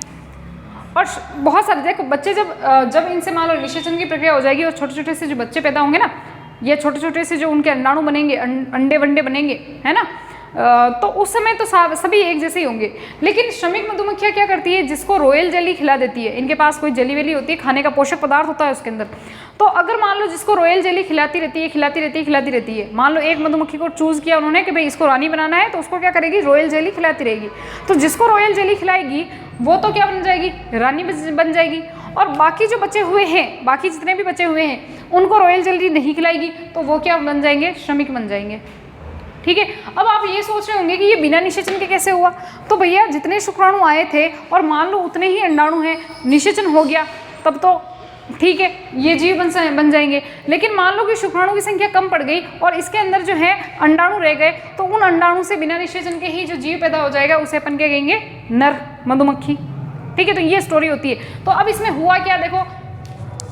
और बहुत सारे, देखो बच्चे जब इनसे मान लो निषेचन की प्रक्रिया हो जाएगी और छोटे छोटे से जो बच्चे पैदा होंगे ना, ये छोटे छोटे से जो उनके अंडाणु बनेंगे, अंडे वंडे बनेंगे, है ना, तो उस समय तो सभी एक जैसे ही होंगे। लेकिन श्रमिक मधुमक्खियाँ क्या करती है, जिसको रॉयल जेली खिला देती है, इनके पास कोई जेली वेली होती है, खाने का पोषक पदार्थ होता है उसके अंदर। तो अगर मान लो जिसको रॉयल जेली खिलाती रहती है, मान लो एक मधुमक्खी को चूज किया उन्होंने कि भाई इसको रानी बनाना है, तो उसको क्या करेगी, रॉयल जेली खिलाती रहेगी। तो जिसको रॉयल जेली खिलाएगी वो तो क्या बन जाएगी, रानी बन जाएगी। और बाकी जो बचे हुए हैं, बाकी जितने भी बचे हुए हैं, उनको रॉयल जेली नहीं खिलाएगी, तो वो क्या बन जाएंगे, श्रमिक बन जाएंगे, ठीक है। अब आप ये सोच रहे होंगे कि ये बिना निषेचन के कैसे हुआ, तो भैया जितने शुक्राणु आए थे और मान लो उतने ही अंडाणु हैं, निषेचन हो गया तब तो ठीक है, ये जीव बन जाएंगे। लेकिन मान लो कि शुक्राणु की संख्या कम पड़ गई और इसके अंदर जो है अंडाणु रह गए, तो उन अंडाणु से बिना निषेचन के ही जो जीव पैदा हो जाएगा उसे अपन क्या कहेंगे, नर मधुमक्खी, ठीक है। तो ये स्टोरी होती है। तो अब इसमें हुआ क्या, देखो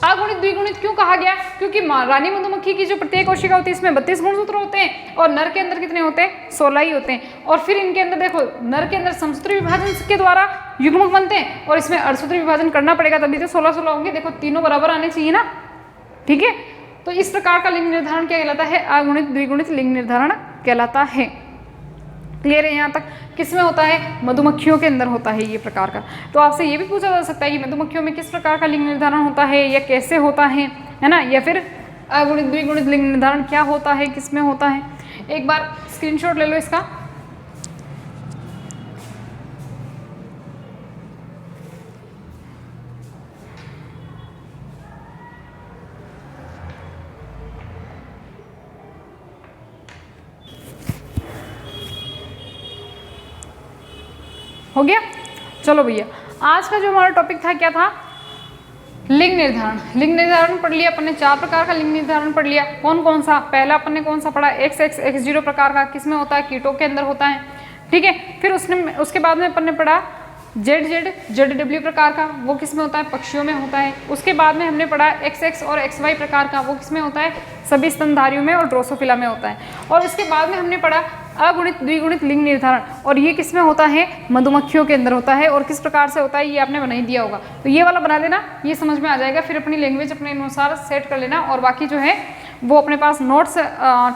अगुणित द्विगुणित क्यों कहा गया, क्योंकि रानी मधुमक्खी की जो प्रत्येक कोशिका होती है इसमें 32 गुणसूत्र होते हैं और नर के अंदर कितने होते हैं, 16 ही होते हैं। और फिर इनके अंदर देखो, नर के अंदर समसूत्री विभाजन के द्वारा युग्मक बनते हैं और इसमें अर्धसूत्री विभाजन करना पड़ेगा, तभी तो 16 होंगे। देखो तीनों बराबर आने चाहिए ना, ठीक है। तो इस प्रकार का लिंग निर्धारण क्या कहलाता है, अगुणित द्विगुणित लिंग निर्धारण कहलाता है। क्लियर है यहाँ तक, किसमें होता है, मधुमक्खियों के अंदर होता है ये प्रकार का। तो आपसे ये भी पूछा जा सकता है कि मधुमक्खियों में किस प्रकार का लिंग निर्धारण होता है या कैसे होता है ना, या फिर अगुणित द्विगुणित लिंग निर्धारण क्या होता है, किसमें होता है। एक बार स्क्रीनशॉट ले लो इसका। हो गया, चलो भैया आज का जो हमारा टॉपिक था क्या था, लिंग निर्धारण। लिंग निर्धारण पढ़ लिया अपन ने, 4 प्रकार का लिंग निर्धारण पढ़ लिया। कौन कौन सा, पहला अपन ने कौन सा पढ़ा, XX X0 प्रकार का, किसमें होता है, कीटों के अंदर होता है, ठीक है। फिर उसके बाद में अपन ने पढ़ा ZW प्रकार का, वो किसमें होता है, पक्षियों में होता है। उसके बाद में हमने पढ़ा XX और XY प्रकार का, वो किसमें होता है, सभी स्तनधारियों में और ड्रोसोफिला में होता है। और इसके बाद में हमने पढ़ा अगुणित द्विगुणित लिंग निर्धारण, और ये किसमें होता है, मधुमक्खियों के अंदर होता है। और किस प्रकार से होता है ये आपने बना ही दिया होगा, तो ये वाला बना लेना, ये समझ में आ जाएगा। फिर अपनी लैंग्वेज अपने अनुसार सेट कर लेना, और बाकी जो है वो अपने पास नोट्स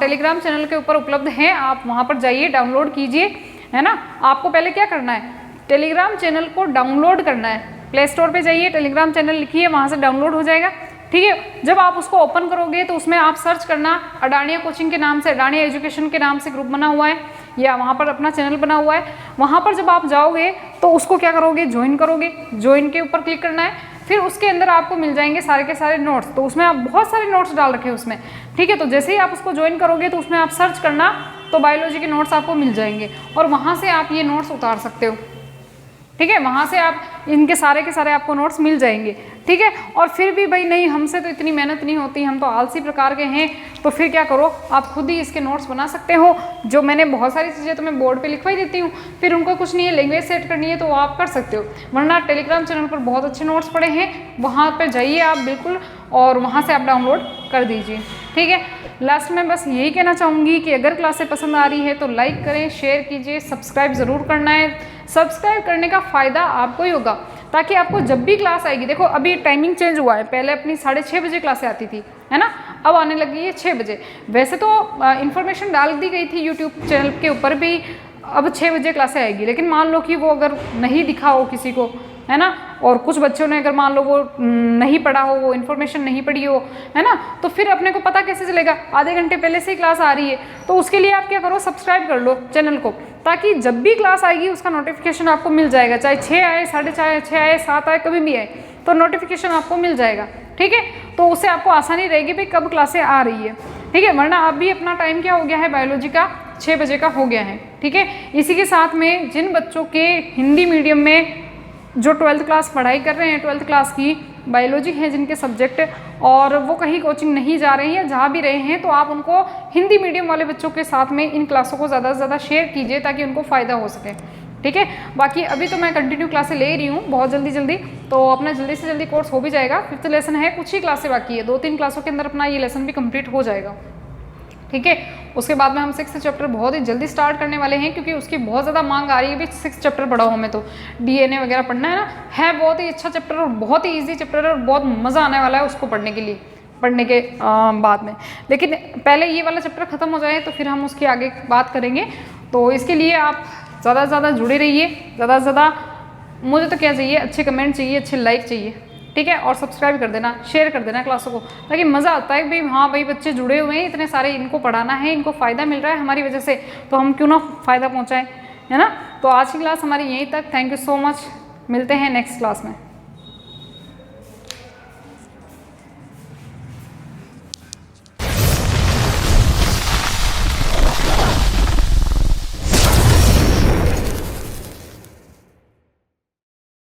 टेलीग्राम चैनल के ऊपर उपलब्ध हैं, आप वहाँ पर जाइए, डाउनलोड कीजिए, है ना। आपको पहले क्या करना है, टेलीग्राम चैनल को डाउनलोड करना है। प्ले स्टोर पे जाइए, टेलीग्राम चैनल लिखिए, वहाँ से डाउनलोड हो जाएगा, ठीक है। जब आप उसको ओपन करोगे तो उसमें आप सर्च करना अडानिया कोचिंग के नाम से, अडानिया एजुकेशन के नाम से ग्रुप बना हुआ है, या वहाँ पर अपना चैनल बना हुआ है। वहाँ पर जब आप जाओगे तो उसको क्या करोगे, ज्वाइन करोगे, ज्वाइन के ऊपर क्लिक करना है। फिर उसके अंदर आपको मिल जाएंगे सारे के सारे नोट्स, तो उसमें आप बहुत सारे नोट्स डाल रखे हैं उसमें, ठीक है। तो जैसे ही आप उसको ज्वाइन करोगे तो उसमें आप सर्च करना, तो बायोलॉजी के नोट्स आपको मिल जाएंगे, और वहाँ से आप ये नोट्स उतार सकते हो, ठीक है। वहाँ से आप इनके सारे के सारे आपको नोट्स मिल जाएंगे, ठीक है। और फिर भी भाई नहीं, हमसे तो इतनी मेहनत नहीं होती, हम तो आलसी प्रकार के हैं, तो फिर क्या करो, आप खुद ही इसके नोट्स बना सकते हो। जो मैंने बहुत सारी चीज़ें तो मैं बोर्ड पे लिखवा ही देती हूँ, फिर उनको कुछ नहीं है, लैंग्वेज सेट करनी है तो आप कर सकते हो। वरना टेलीग्राम चैनल पर बहुत अच्छे नोट्स पड़े हैं, वहाँ पर जाइए आप बिल्कुल, और वहाँ से आप डाउनलोड कर दीजिए, ठीक है। लास्ट में बस यही कहना चाहूँगी कि अगर क्लासें पसंद आ रही है तो लाइक करें, शेयर कीजिए, सब्सक्राइब ज़रूर करना है। सब्सक्राइब करने का फ़ायदा आपको ही होगा, ताकि आपको जब भी क्लास आएगी, देखो अभी टाइमिंग चेंज हुआ है, पहले अपनी 6:30 बजे क्लासें आती थी, है ना, अब आने लगी है 6 बजे। वैसे तो इन्फॉर्मेशन डाल दी गई थी यूट्यूब चैनल के ऊपर भी, अब 6 बजे क्लासें आएगी। लेकिन मान लो कि वो अगर नहीं दिखा हो किसी को, है ना, और कुछ बच्चों ने अगर मान लो वो नहीं पढ़ा हो, वो इन्फॉर्मेशन नहीं पढ़ी हो, है ना, तो फिर अपने को पता कैसे चलेगा, आधे घंटे पहले से ही क्लास आ रही है। तो उसके लिए आप क्या करो, सब्सक्राइब कर लो चैनल को, ताकि जब भी क्लास आएगी उसका नोटिफिकेशन आपको मिल जाएगा, चाहे 6 आए, 6:30 आए, 7 आए, कभी भी आए, तो नोटिफिकेशन आपको मिल जाएगा, ठीक है। तो उससे आपको आसानी रहेगी भाई कब क्लासें आ रही है, ठीक है। वरना अभी अपना टाइम क्या हो गया है, बायोलॉजी का 6 बजे का हो गया है, ठीक है। इसी के साथ में जिन बच्चों के हिंदी मीडियम में जो 12th क्लास पढ़ाई कर रहे हैं, 12th क्लास की बायोलॉजी है जिनके सब्जेक्ट, और वो कहीं कोचिंग नहीं जा रहे हैं या जा भी रहे हैं, तो आप उनको हिंदी मीडियम वाले बच्चों के साथ में इन क्लासों को ज़्यादा से ज़्यादा शेयर कीजिए ताकि उनको फ़ायदा हो सके। ठीक है, बाकी अभी तो मैं कंटिन्यू क्लासें ले रही हूँ बहुत जल्दी, तो अपना जल्दी से जल्दी कोर्स हो भी जाएगा। 5th लेसन है, कुछ ही क्लासें बाकी है, 2-3 क्लासों के अंदर अपना ये लेसन भी कंप्लीट हो जाएगा। ठीक है, उसके बाद में हम 6th चैप्टर बहुत ही जल्दी स्टार्ट करने वाले हैं, क्योंकि उसकी बहुत ज़्यादा मांग आ रही है भी 6th चैप्टर पढ़ाओ हमें, तो DNA वगैरह पढ़ना है ना, है बहुत ही अच्छा चैप्टर और बहुत ही ईजी चैप्टर है और बहुत मज़ा आने वाला है उसको पढ़ने के लिए, पढ़ने के बाद में। लेकिन पहले ये वाला चैप्टर ख़त्म हो जाए तो फिर हम उसकी आगे बात करेंगे। तो इसके लिए आप ज़्यादा से ज़्यादा जुड़े रहिए, ज़्यादा से ज़्यादा मुझे तो क्या चाहिए, अच्छे कमेंट चाहिए, अच्छे लाइक चाहिए। ठीक है, और सब्सक्राइब कर देना, शेयर कर देना क्लासों को, ताकि मज़ा आता है भाई, हाँ भाई बच्चे जुड़े हुए हैं इतने सारे, इनको पढ़ाना है, इनको फ़ायदा मिल रहा है हमारी वजह से, तो हम क्यों ना फ़ायदा पहुँचाएँ, है ना। तो आज की क्लास हमारी यहीं तक। थैंक यू सो मच, मिलते हैं नेक्स्ट क्लास में।